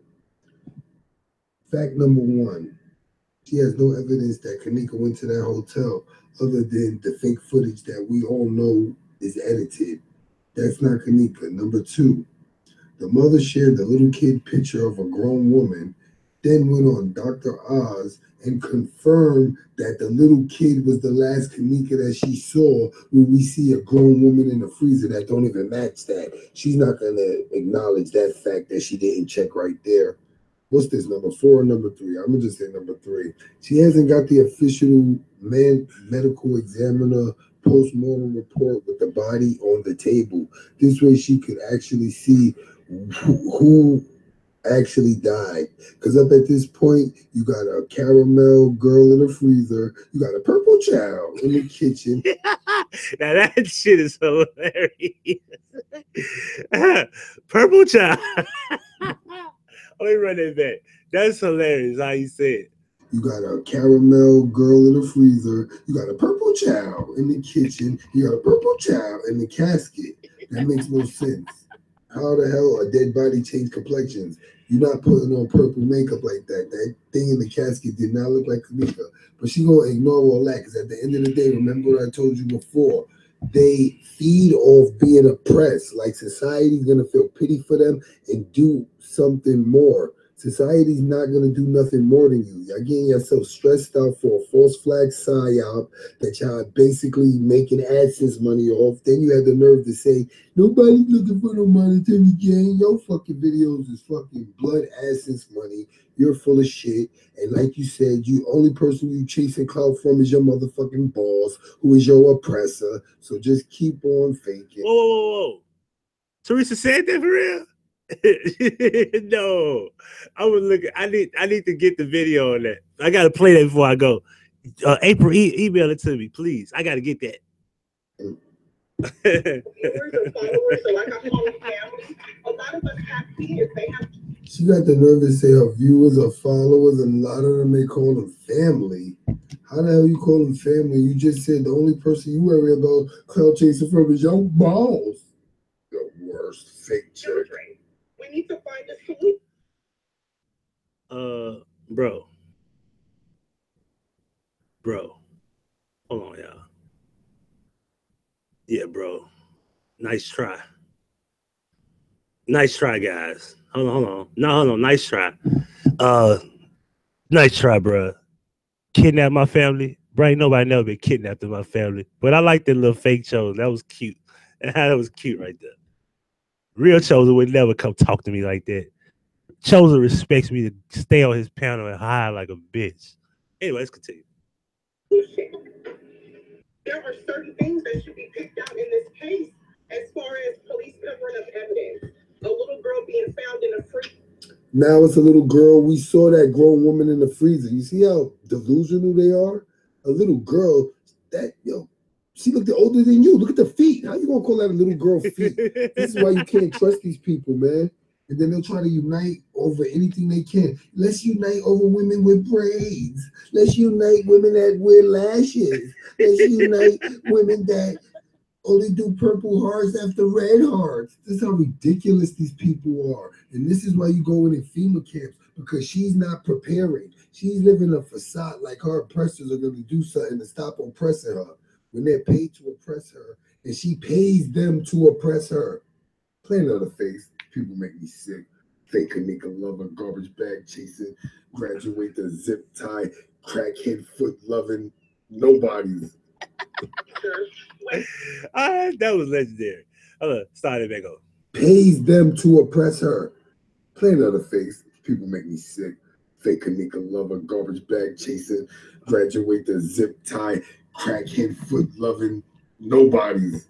Fact number one, she has no evidence that Kanika went to that hotel other than the fake footage that we all know is edited. That's not Kanika. Number two, the mother shared the little kid picture of a grown woman, then went on Dr. Oz and confirmed that the little kid was the last Kanika that she saw when we see a grown woman in the freezer that don't even match that. She's not going to acknowledge that fact that she didn't check right there. What's this, number 4 or number 3? I'm going to just say number 3. She hasn't got the official medical examiner post-mortem report with the body on the table. This way she could actually see who actually died. Because up at this point, you got a caramel girl in the freezer. You got a purple child in the kitchen. Now that shit is hilarious. Purple child. Let me run that back. That's hilarious how you said it. You got a caramel girl in the freezer. You got a purple child in the kitchen. You got a purple child in the casket. That makes no sense. How the hell a dead body change complexions? You're not putting on purple makeup like that. That thing in the casket did not look like Kanika. But she gonna ignore all that because at the end of the day, remember what I told you before. They feed off being oppressed. Like society's gonna feel pity for them and do something more. Society's not gonna do nothing more than you. Y'all getting yourself stressed out for a false flag psyop that y'all basically making AdSense money off. Then you had the nerve to say nobody's looking for no monetary gain. Your fucking videos is fucking blood AdSense money. You're full of shit. And like you said, you only person you chasing clout from is your motherfucking boss, who is your oppressor. So just keep on faking. Whoa. Teresa said that for real? No. I was looking. I need to get the video on that. I gotta play that before I go. April, email it to me, please. I gotta get that. Viewers or followers, or like I call them family, a lot of us have kids. They have. She got the nerve to say her viewers or followers, and a lot of them may call them family. How the hell you call them family? You just said the only person you worry about clout chasing from is your balls. The worst fake children. We need to find a solution. Bro. Hold on, y'all. Yeah, bro. Nice try. Nice try, guys. Hold on. No, hold on. Nice try. Nice try, bro. Kidnap my family. Bro, ain't nobody never been kidnapped in my family. But I like that little fake Chosen. That was cute. That was cute right there. Real Chosen would never come talk to me like that. Chosen respects me to stay on his panel and hide like a bitch. Anyway, let's continue. There are certain things that should be picked out in this case as far as police covering up evidence. A little girl being found in a freezer. Now it's a little girl. We saw that grown woman in the freezer. You see how delusional they are? A little girl, she looked older than you. Look at the feet. How you gonna call that a little girl feet? This is why you can't trust these people, man. And then they'll try to unite over anything they can. Let's unite over women with braids. Let's unite women that wear lashes. Let's unite women that Oh, they do purple hearts after red hearts. This is how ridiculous these people are. And this is why you go in FEMA camps, because she's not preparing. She's living a facade like her oppressors are going to do something to stop oppressing her when they're paid to oppress her. And she pays them to oppress her. Plain on the face. People make me sick. Fake Kanika lover, garbage bag chasing, graduate the zip tie, crackhead foot loving, nobody's. That was legendary. Start it back up. Pays them to oppress her. Plain on the face. People make me sick. Fake Kanika lover, garbage bag chasing, graduate the zip tie, crackhead foot loving, nobody's.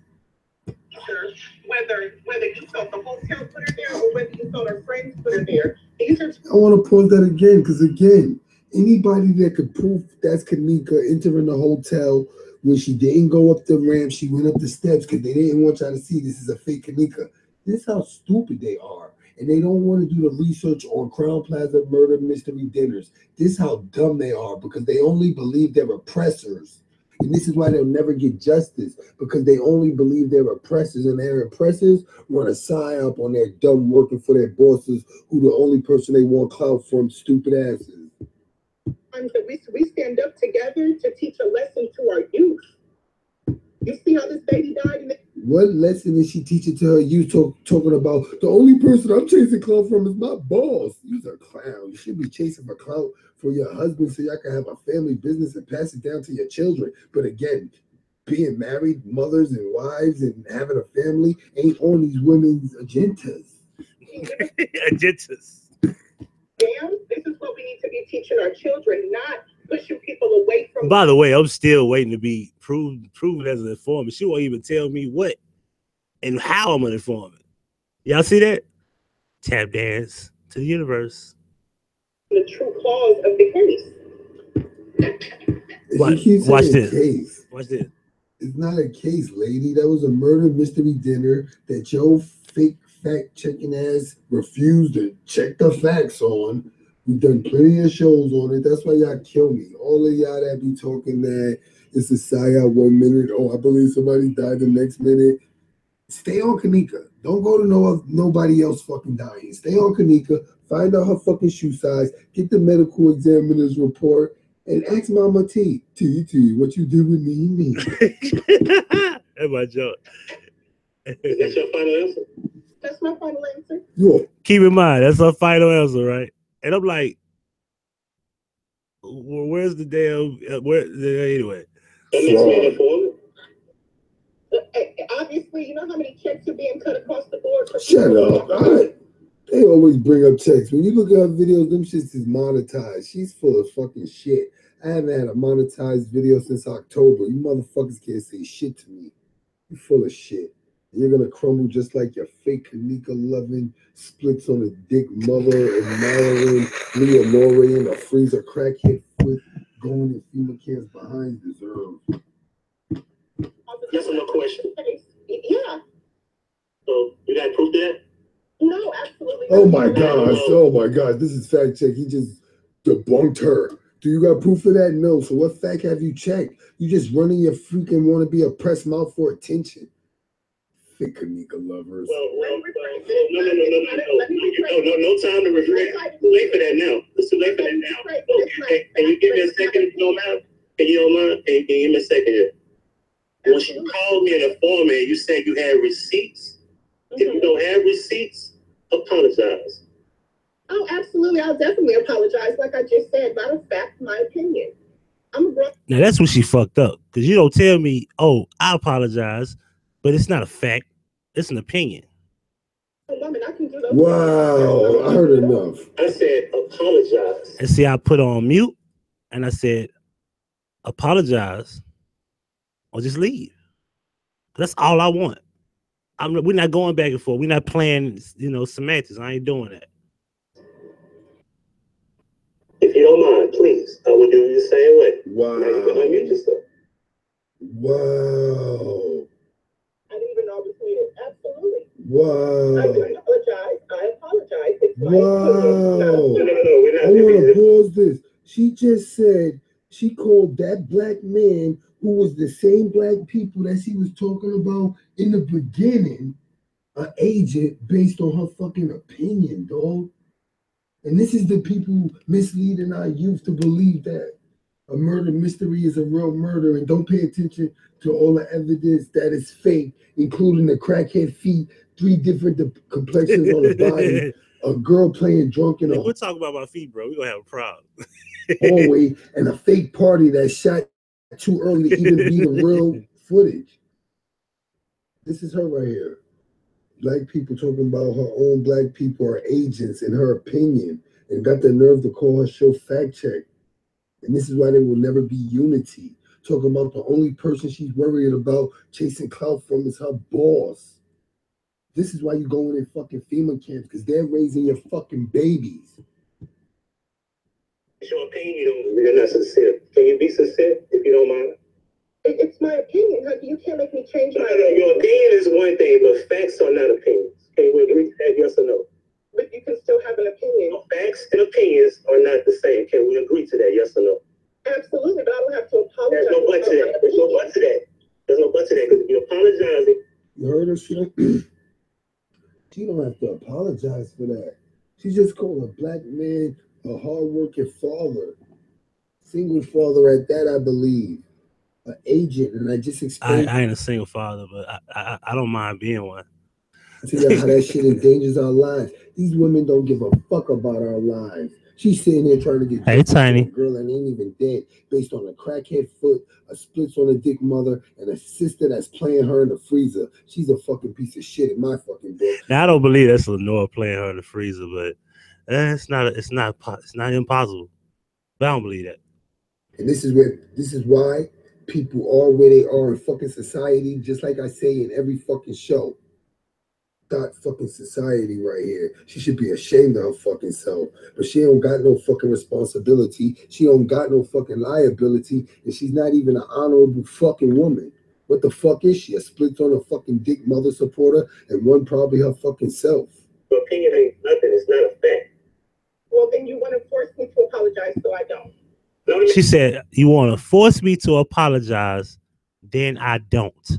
Whether you thought the hotel put her there or whether you thought her friends put her there. These are I want to pause that again, because again, anybody that could prove that's Kanika entering the hotel when she didn't go up the ramp, she went up the steps because they didn't want y'all to see this is a fake Kanika. This is how stupid they are. And they don't want to do the research on Crown Plaza murder mystery dinners. This is how dumb they are, because they only believe they're oppressors. And this is why they'll never get justice, because they only believe they're oppressors, and their oppressors want to sign up on their dumb working for their bosses, who the only person they want clout from, stupid asses. We stand up together to teach a lesson to our youth. You see how this baby died? What lesson is she teaching to her youth talking about the only person I'm chasing clout from is my boss? You're a clown. You should be chasing for clout for your husband so y'all can have a family business and pass it down to your children. But again, being married, mothers and wives and having a family ain't on these women's agendas. Agendas. Damn, this is what we need to be teaching our children, not pushing people away from. By the way, I'm still waiting to be proven as an informant. She won't even tell me what and how I'm an informant. Y'all see that? Tap dance to the universe. The true cause of the case. Watch this. Case. Watch this. It's not a case, lady. That was a murder mystery dinner that your fake fact-checking ass refused to check the facts on. We've done plenty of shows on it. That's why y'all kill me. All of y'all that be talking that it's a psyop 1 minute. Oh, I believe somebody died the next minute. Stay on Kanika. Don't go to nobody else fucking dying. Stay on Kanika. Find out her fucking shoe size. Get the medical examiner's report. And ask Mama T, what you do with me? That's my joke. Is that your final answer? That's my final answer. Yeah. Keep in mind, that's her final answer, right? And I'm like, where's the damn, anyway. Obviously, you know how many checks are being cut across the board? Shut up. They always bring up checks. When you look at her videos, them shits is monetized. She's full of fucking shit. I haven't had a monetized video since October. You motherfuckers can't say shit to me. You're full of shit. You're gonna crumble just like your fake Kanika loving, splits on a dick mother, admiring Leonore, a freezer crackhead foot, going in FEMA camps behind deserve. Yes or no question? Yeah. So you got proof of that? No, absolutely. Oh my gosh. Oh my God. This is fact check. He just debunked her. Do you got proof of that? No. So what fact have you checked? You just running your freaking want to be a press mouth for attention. Fake Kanika lovers. No time to reflect. Too late for that now. It's too late for that now. Can you give me a second if you don't mind? Can you don't mind? Can you give me a second here? Once you called me an informant, you said you had receipts. If you don't have receipts, apologize. Oh, absolutely. I'll definitely apologize. Like I just said, matter of fact, my opinion. Now that's when she fucked up. Because you don't tell me, oh, I apologize, but it's not a fact. It's an opinion. Wow, I heard enough. I said apologize. And see, I put on mute and I said, apologize or just leave. That's all I want. We're not going back and forth. We're not playing, semantics. I ain't doing that. If you don't mind, please, I will do the same way. Wow. Now you can unmute yourself. Wow. I didn't even know I was muted. Absolutely. Wow. I do apologize. I apologize. It's my wow. opinion. No, we're not. I want to pause this. She just said She called that black man, who was the same black people that she was talking about in the beginning, an agent based on her fucking opinion, dog. And this is the people misleading our youth to believe that a murder mystery is a real murder and don't pay attention to all the evidence that is fake, including the crackhead feet, 3 different complexions on the body, a girl playing drunk in a We're talking about my feet, bro. We're gonna have a problem. hallway, and a fake party that shot too early to even be the real footage. This is her right here. Black people talking about her own black people are agents in her opinion, and got the nerve to call her show fact check. And this is why there will never be unity. Talking about the only person she's worried about chasing clout from is her boss. This is why you going in fucking FEMA camps, because they're raising your fucking babies. It's your opinion, you're not sincere. Can you be sincere if you don't mind? It's my opinion. You can't make me change my opinion. Your opinion is one thing, but facts are not opinions. Can we agree to that, yes or no? But you can still have an opinion. No, facts and opinions are not the same. Can we agree to that, yes or no? Absolutely, but I don't have to apologize. There's no but to that. There's no but to that. There's no but to that, because if you're apologizing. You heard her shit? She don't have to apologize for that. She just called a black man a hardworking father. Single father at that, I believe. An agent, and I just explained. I ain't a single father, but I don't mind being one. See how that shit endangers our lives. These women don't give a fuck about our lives. She's sitting here trying to get Tiny a girl that ain't even dead, based on a crackhead foot, a splits on a dick mother, and a sister that's playing her in the freezer. She's a fucking piece of shit in my fucking book. Now I don't believe that's Lenore playing her in the freezer, but it's not impossible. But I don't believe that. And this is why people are where they are in fucking society, just like I say in every fucking show. That fucking society right here. She should be ashamed of her fucking self. But she don't got no fucking responsibility. She don't got no fucking liability. And she's not even an honorable fucking woman. What the fuck is she? A split on a fucking dick mother supporter and one probably her fucking self. Your opinion ain't nothing. It's not a fact. Well, then you want to force me to apologize, so I don't. She said, you want to force me to apologize, then I don't.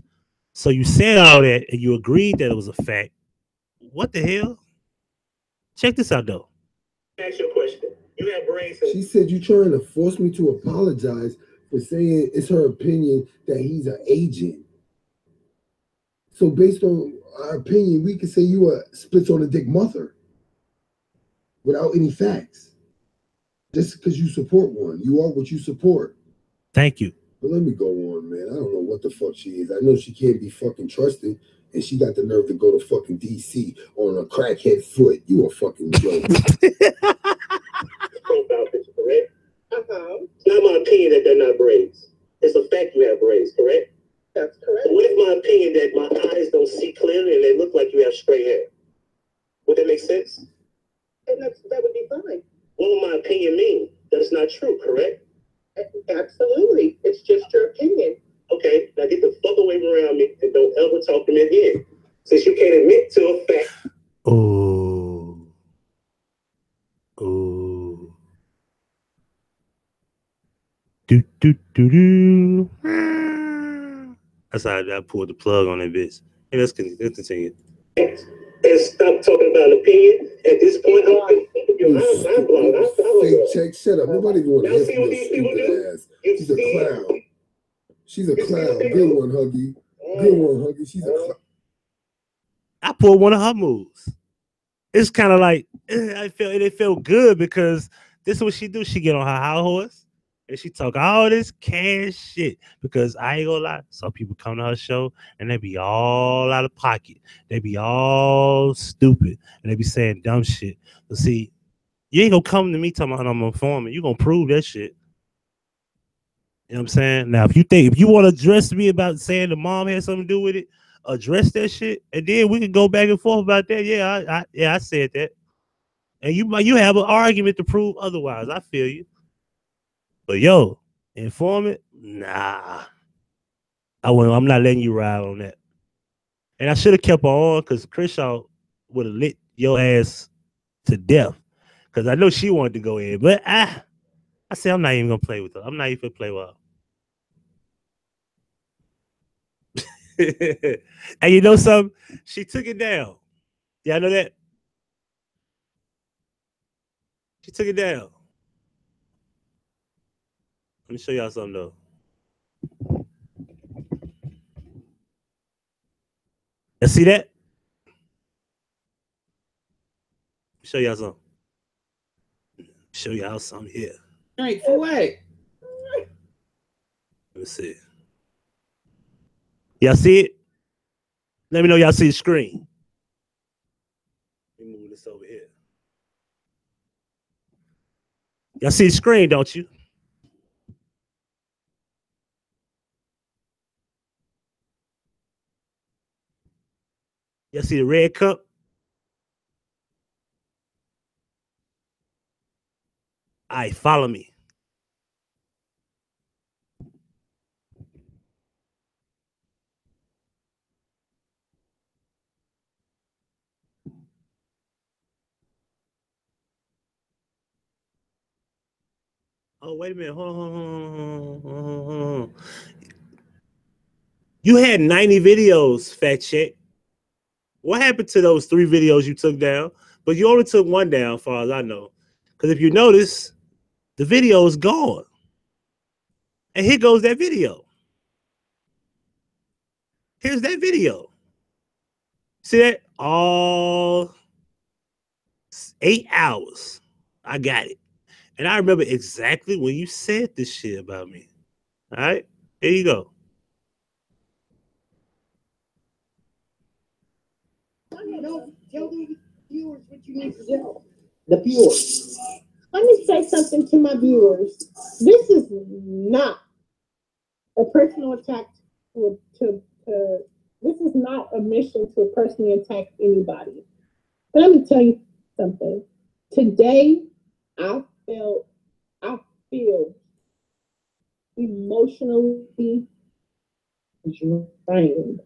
So you said all that and you agreed that it was a fact. What the hell? Check this out, though. Ask your question. You have brains. She said, you trying to force me to apologize for saying it's her opinion that he's an agent. So based on our opinion, we could say you a splits on a dick mother without any facts. Just because you support one. You are what you support. Thank you. But let me go on, man. I don't know what the fuck she is. I know she can't be fucking trusted. And she got the nerve to go to fucking DC on a crackhead foot. You a fucking joke. Profile picture, correct? It's not my opinion that they're not braids. It's a fact you have braids, correct? That's correct. So what is my opinion that my eyes don't see clearly and they look like you have straight hair? Would that make sense? And that would be fine. What would my opinion mean? That it's not true, correct? Absolutely. It's just your opinion. Okay, now get the fuck away from around me and don't ever talk to me again. Since you can't admit to a fact. Oh. Do. That's how I pulled the plug on that bitch. Hey, let's continue. And stop talking about an opinion. At this point, Fake check, shut up. Nobody want to listen to your stupid ass. She's a clown. She's a clown. Good one, Huggie. Good one, Huggie. She's a clown. I pulled one of her moves. It's kind of like it felt good because this is what she do. She get on her high horse and she talk all this cash shit. Because I ain't gonna lie, some people come to her show and they be all out of pocket. They be all stupid and they be saying dumb shit. But see, you ain't gonna come to me talking about I'm a informant. You gonna prove that shit. You know what I'm saying? Now, if you want to address me about saying the mom had something to do with it, address that shit, and then we can go back and forth about that. Yeah, I said that, and you have an argument to prove otherwise. I feel you, but yo, informant, nah, I'm not letting you ride on that. And I should have kept her on because Crenshaw would have lit your ass to death because I know she wanted to go in, but I said, I'm not even gonna play with her. I'm not even gonna play with her. And you know something? She took it down. Y'all know that? She took it down. Let me show y'all something though. You see that? Show y'all something. Show y'all something here. Right, for what? Let me see. Y'all see it? Let me know y'all see the screen. Let me move this over here. Y'all see the screen, don't you? Y'all see the red cup? All right, follow me. Oh, wait a minute. Hold on. You had 90 videos, fact check. What happened to those 3 videos you took down? But you only took 1 down, as far as I know. Because if you notice, the video is gone. And here goes that video. Here's that video. See that? All 8 hours. I got it. And I remember exactly when you said this shit about me. All right? Here you go. Tell the viewers what you need to tell. The viewers. Let me say something to my viewers. This is not a personal attack this is not a mission to personally attack anybody. But let me tell you something. Today, I feel emotionally drained.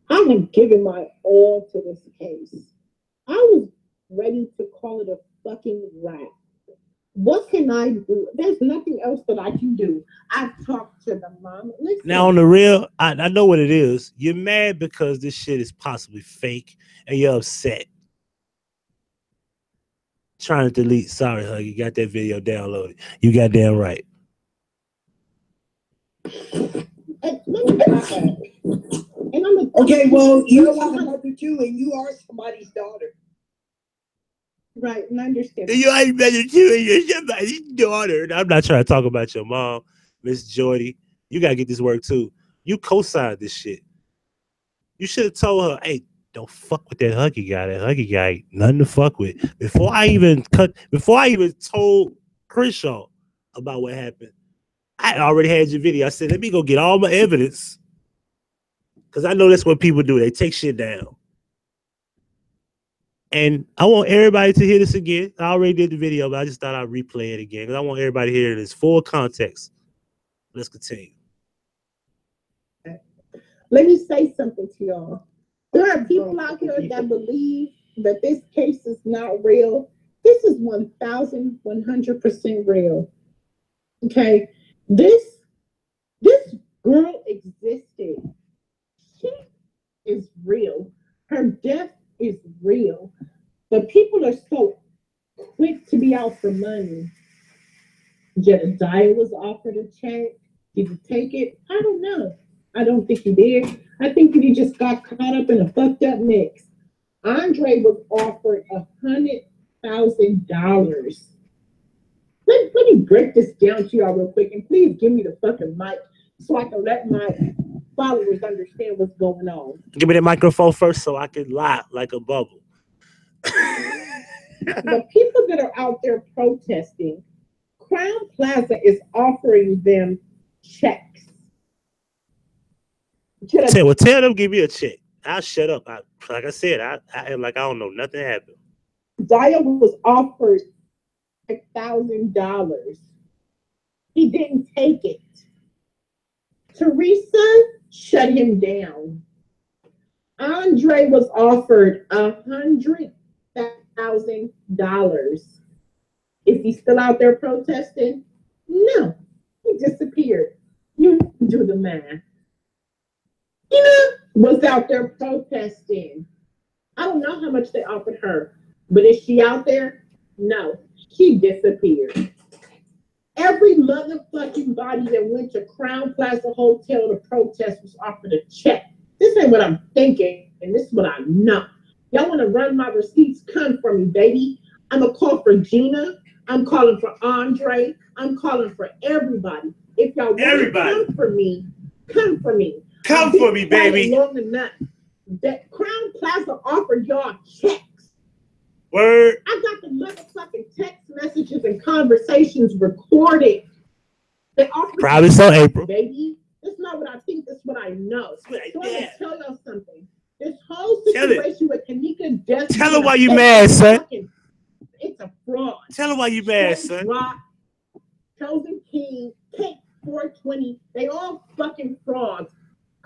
I have given my all to this case. I was ready to call it a fucking wrap. What can I do? There's nothing else that I can do. I've talked to the mom. Listen. Now, on the real, I know what it is. You're mad because this shit is possibly fake, and you're upset. Trying to delete. Sorry, Huggie. You got that video downloaded. You got damn right. Okay, well, you have a mother too, and you are somebody's daughter. Right, and I understand. You ain't better too, and you're somebody's daughter. I'm not trying to talk about your mom, Miss Jordy. You gotta get this work too. You co-signed this shit. You should have told her, hey, don't fuck with that Huggie guy. That Huggie guy ain't nothing to fuck with. Before I even told Crenshaw about what happened, I already had your video. I said, let me go get all my evidence. Because I know that's what people do. They take shit down. And I want everybody to hear this again. I already did the video, but I just thought I'd replay it again because I want everybody to hear it in its full context. Let's continue. Let me say something to y'all. There are people out here that believe that this case is not real. This is 1,100% real. Okay? This girl existed. She is real. Her death is real. But people are so quick to be out for money. Jedediah was offered a check. Did he take it? I don't know. I don't think he did. I think that he just got caught up in a fucked up mix. Andre was offered $100,000. Let me break this down to y'all real quick, and please give me the fucking mic so I can let my followers understand what's going on. Give me the microphone first so I can lie like a bubble. The people that are out there protesting, Crown Plaza is offering them checks. Tell them give me a check. I'll shut up. Like I said, I am like I don't know nothing happened. Daya was offered $1,000. He didn't take it. Teresa shut him down. Andre was offered $100,000. Is he still out there protesting? No, he disappeared. You do the math. You know, was out there protesting. I don't know how much they offered her, but is she out there? No, she disappeared. Every motherfucking body that went to Crown Plaza Hotel to protest was offered a check. This ain't what I'm thinking, and this is what I know. Y'all want to run my receipts? Come for me, baby. I'm going to call for Gina. I'm calling for Andre. I'm calling for everybody. If y'all want to come for me, come for me. Come for me, baby. Long enough. That Crown Plaza offered y'all checks. Word. I got the motherfucking text messages and conversations recorded. They offered probably so, April. Baby, that's not what I think. That's what I know. So I'm gonna tell y'all something. This whole situation with Kanika Destiny. Tell her why you mad, son. It's a fraud. Tell her why you mad, son. Rock, Chosen King, Cake 420. They all fucking frauds.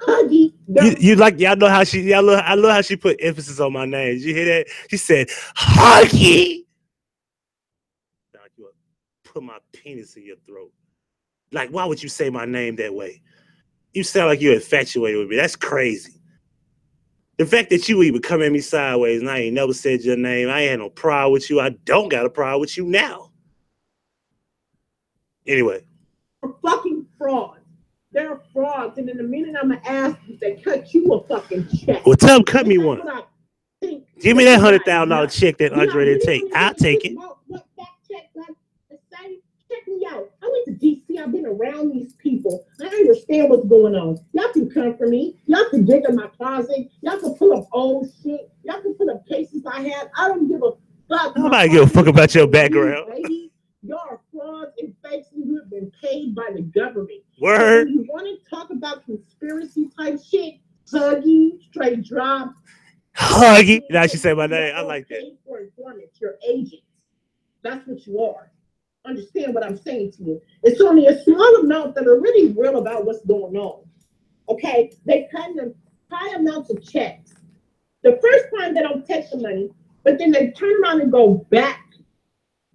Huggie. You like y'all know how she I love how she put emphasis on my name. Did you hear that? She said Huggie. Like you put my penis in your throat. Like, why would you say my name that way? You sound like you're infatuated with me. That's crazy. The fact that you even come at me sideways and I ain't never said your name. I ain't had no problem with you. I don't got a problem with you now. Anyway. Fucking fraud. They're frauds, and in a minute I'm gonna ask if they cut you a fucking check. Well, tell them cut me one. Give me that $100,000 check that Andre didn't take. I'll take it. What that check got to say? Check me out. I went to DC. I've been around these people. I understand what's going on. Y'all can come for me. Y'all can dig in my closet. Y'all can pull up old shit. Y'all can pull up cases I had. I don't give a fuck. Nobody give a fuck about your background. Y'all are frauds and fakes, and you have been paid by the government. Word. So when you want to talk about conspiracy type shit, Huggie, straight drop. Huggie. Now she said my name. I like that. For informants, your agents. That's what you are. Understand what I'm saying to you. It's only a small amount that are really real about what's going on. Okay? They cut them high amounts of checks. The first time they don't take the money, but then they turn around and go back.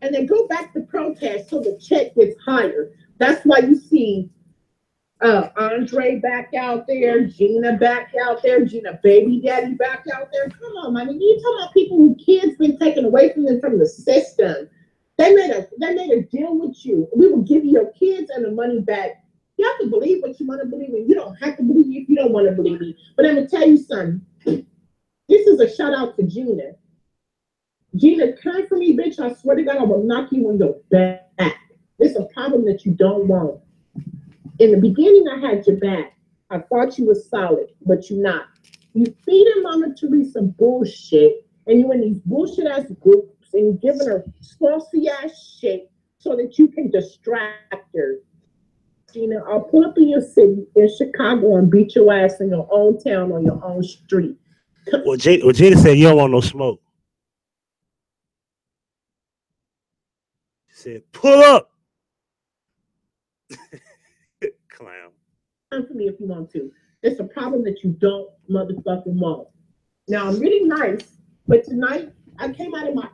And they go back to protest so the check gets higher. That's why you see Andre back out there, Gina back out there, Gina baby daddy back out there. Come on, man. You talking about people whose kids been taken away from them from the system. They made a deal with you. We will give you your kids and the money back. You have to believe what you want to believe in. You don't have to believe if you don't want to believe me. But I'm gonna tell you something. This is a shout out to Gina. Gina, come for me, bitch. I swear to God, I will knock you on your back. This is a problem that you don't want. In the beginning, I had your back. I thought you was solid, but you're not. You feeding Mama Teresa bullshit, and you in these bullshit ass groups, and you're giving her saucy ass shit so that you can distract her. Gina, I'll pull up in your city in Chicago and beat your ass in your own town on your own street. Well, Gina said you don't want no smoke. Said, pull up. Clown. Come for me if you want to. It's a problem that you don't motherfucking want. Now I'm really nice, but tonight I came out of my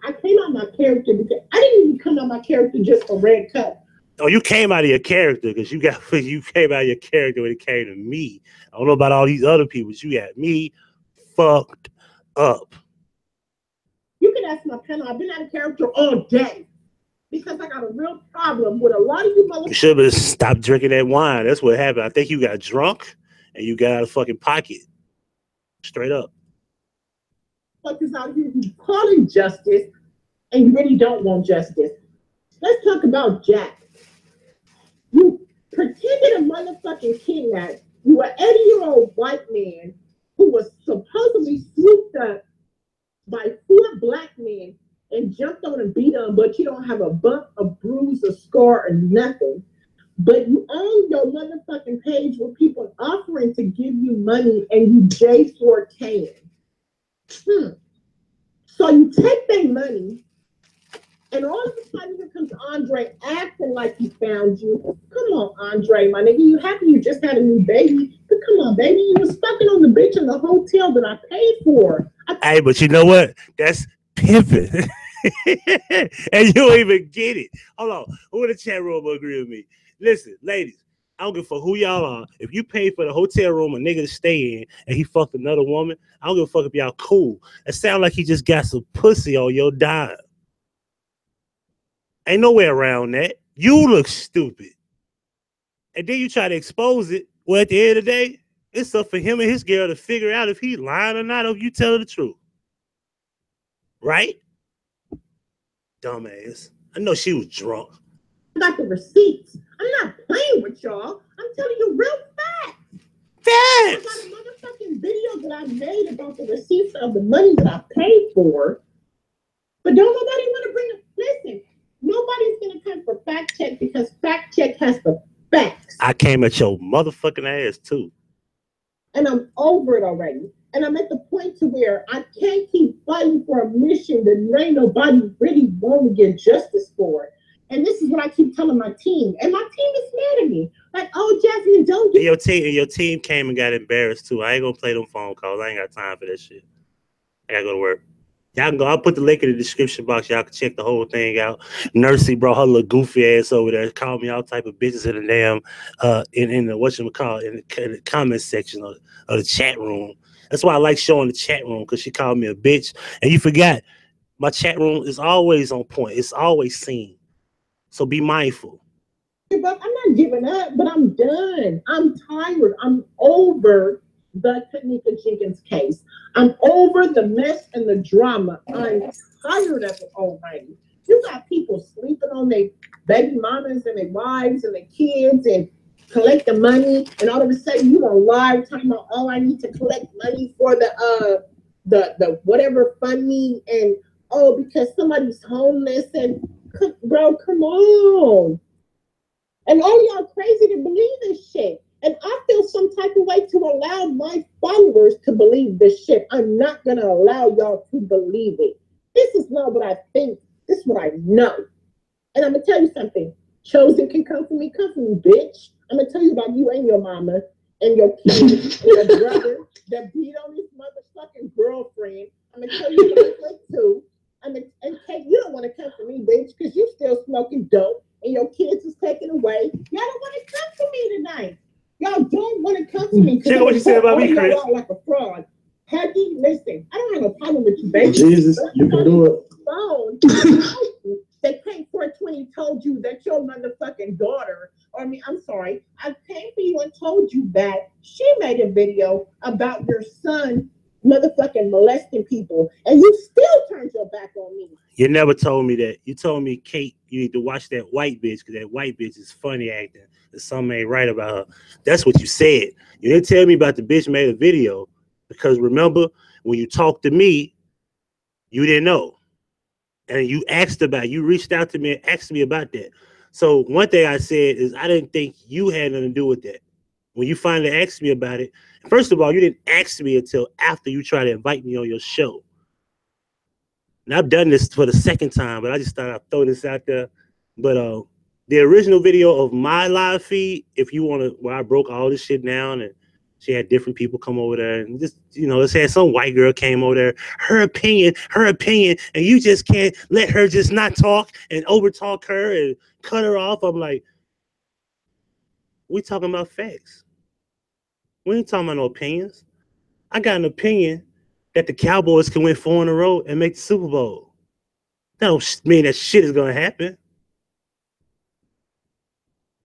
character because I didn't even come out of my character just for red cup. Oh, you came out of your character because you came out of your character when it came to me. I don't know about all these other people, but you got me fucked up. You can ask my panel. I've been out of character all day. Because I got a real problem with a lot of you motherfuckers. You should have stopped drinking that wine. That's what happened. I think you got drunk and you got out of fucking pocket. Straight up. Fuckers out here who's calling justice and you really don't want justice. Let's talk about Jack. You pretended a motherfucking kidnap. You were an 80-year-old white man who was supposedly swooped up by 4 black men and jumped on and beat on, but you don't have a bump, a bruise, a scar, or nothing. But you own your motherfucking page with people offering to give you money and you J410. So you take their money and all of a sudden here comes Andre acting like he found you. Come on, Andre, my nigga, you happy you just had a new baby? But come on, baby, you was fucking on the bitch in the hotel that I paid for. Hey, but you know what? That's pimping. And you don't even get it. Hold on. Who in the chat room will agree with me? Listen, ladies, I don't give a fuck who y'all are. If you pay for the hotel room a nigga to stay in and he fucked another woman, I don't give a fuck if y'all cool. It sound like he just got some pussy on your dime. Ain't no way around that. You look stupid. And then you try to expose it. Well, at the end of the day, it's up for him and his girl to figure out if he lying or not, or if you telling the truth. Right? Dumbass. I know she was drunk. I got the receipts. I'm not playing with y'all. I'm telling you real facts. Facts. I got a motherfucking video that I made about the receipts of the money that I paid for. But don't nobody want to bring it. Listen, nobody's going to come for fact check because fact check has the facts. I came at your motherfucking ass too. And I'm over it already. And I'm at the point to where I can't keep fighting for a mission that ain't nobody really want to get justice for. And this is what I keep telling my team. And my team is mad at me. Like, oh, Jasmine, don't get your team came and got embarrassed too. I ain't gonna play them phone calls. I ain't got time for that shit. I gotta go to work. Y'all can go. I'll put the link in the description box. Y'all can check the whole thing out. Nursey brought her little goofy ass over there, called me all type of bitches in the damn in the whatchamacallit, in the comment section of the chat room. That's why I like showing the chat room, because she called me a bitch. And you forgot, my chat room is always on point. It's always seen. So be mindful. But I'm not giving up, but I'm done. I'm tired. I'm over the Tanika Jenkins case. I'm over the mess and the drama. I'm tired of it already. You got people sleeping on their baby mamas and their wives and their kids and collect the money, and all of a sudden you on live talking about, oh, I need to collect money for the whatever fund me, and oh, because somebody's homeless, and bro, come on. And all y'all crazy to believe this shit. And I feel some type of way to allow my followers to believe this shit. I'm not going to allow y'all to believe it. This is not what I think. This is what I know. And I'm going to tell you something. Chosen can come for me, bitch. I'm going to tell you about you and your mama and your kids and your brother that beat on his motherfucking girlfriend. I'm going to tell you about that too. And Kate, you don't want to come for me, bitch, because you still smoking dope and your kids is taken away. Y'all don't want to come for me tonight. Y'all don't want to come to me. Check what you said about me, Chris. Like a fraud. Huggie, listen, I don't have a problem with you, baby. Jesus, you can do it. Phone. They came 420 told you that your motherfucking daughter, or I mean, I'm sorry, I came for you and told you that she made a video about your son motherfucking molesting people, and you still turned your back on me. You never told me that. You told me, Kate, you need to watch that white bitch, because that white bitch is funny acting. There's something ain't right about her. That's what you said. You didn't tell me about the bitch made a video, because remember, when you talked to me, you didn't know. And you asked about it. You reached out to me and asked me about that. So one thing I said is I didn't think you had nothing to do with that. When you finally asked me about it, first of all, you didn't ask me until after you tried to invite me on your show. And I've done this for the second time, but I just thought I'd throw this out there. But the original video of my live feed, if you want to, where I broke all this shit down and she had different people come over there and just, you know, let's say some white girl came over there, her opinion, and you just can't let her just not talk and overtalk her and cut her off. I'm like, we talking about facts. We ain't talking about no opinions. I got an opinion that the Cowboys can win 4 in a row and make the Super Bowl. That don't mean that shit is going to happen.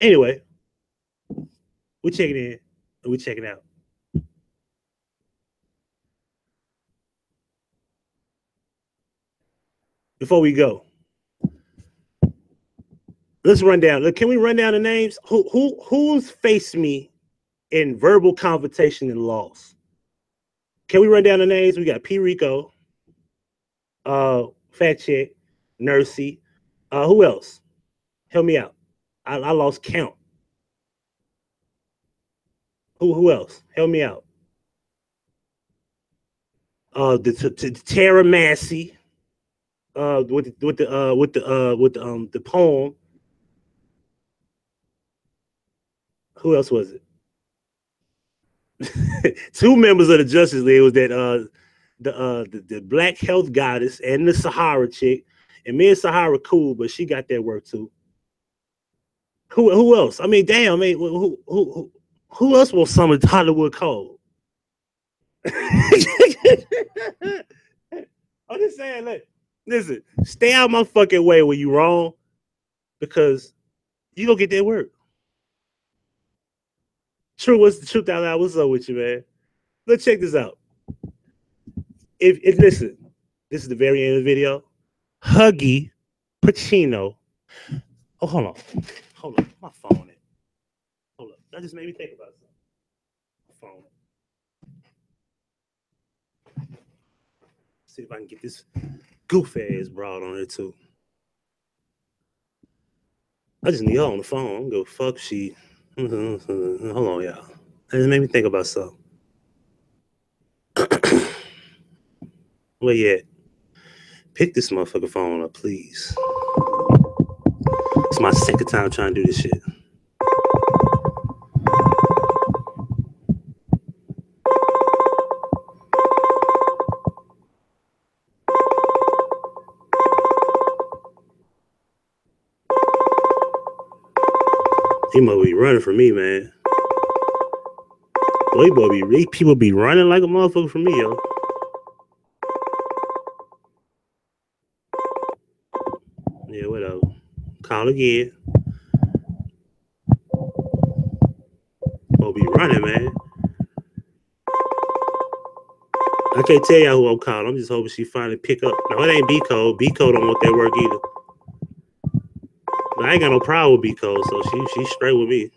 Anyway, we checking in and we checking out. Before we go, let's run down. Can we run down the names? Who's faced me in verbal confrontation and loss? Can we run down the names? We got P. Rico, Fact Check, Nursey. Who else? Help me out. I lost count. Who else? Help me out. The Tara Massey. With the poem. Who else was it? 2 members of the Justice League was that the Black Health Goddess and the Sahara chick. And me and Sahara cool, but she got that work too. Who else? I mean, damn, I mean, who else wants some of Hollywood cold? I'm just saying, look, listen, stay out my fucking way when you wrong, because you gonna get that work. True, what's the truth out loud? What's up with you, man? Let's check this out. If listen, this is the very end of the video. Huggie, Pacino. Oh, hold on, my phone. Hold up, that just made me think about something. My phone. See if I can get this goofy ass broad on there too. I just need her on the phone. I don't give a fuck. She. Hold on, y'all. That just made me think about something. Where you at? Pick this motherfucking phone up, please. It's my second time trying to do this shit. He must be running for me, man. Boy, people be running like a motherfucker for me, yo. Yeah, whatever. Call again. Boy, be running, man. I can't tell y'all who I'm calling. I'm just hoping she finally pick up. No, it ain't B-Code. B-Code don't want that work either. But I ain't got no problem with B-Code, so she's straight with me.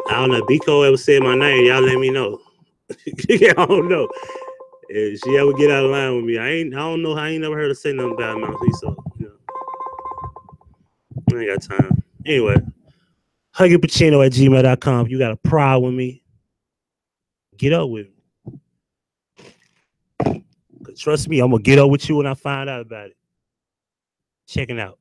I don't know if B-Code ever said my name. Y'all let me know. I don't know. If she ever get out of line with me, I don't know. I ain't never heard her say nothing bad about me, so you know. I ain't got time. Anyway, HuggiePacino@gmail.com. If you got a problem with me, get up with me. Trust me, I'm gonna get up with you when I find out about it. Checking out.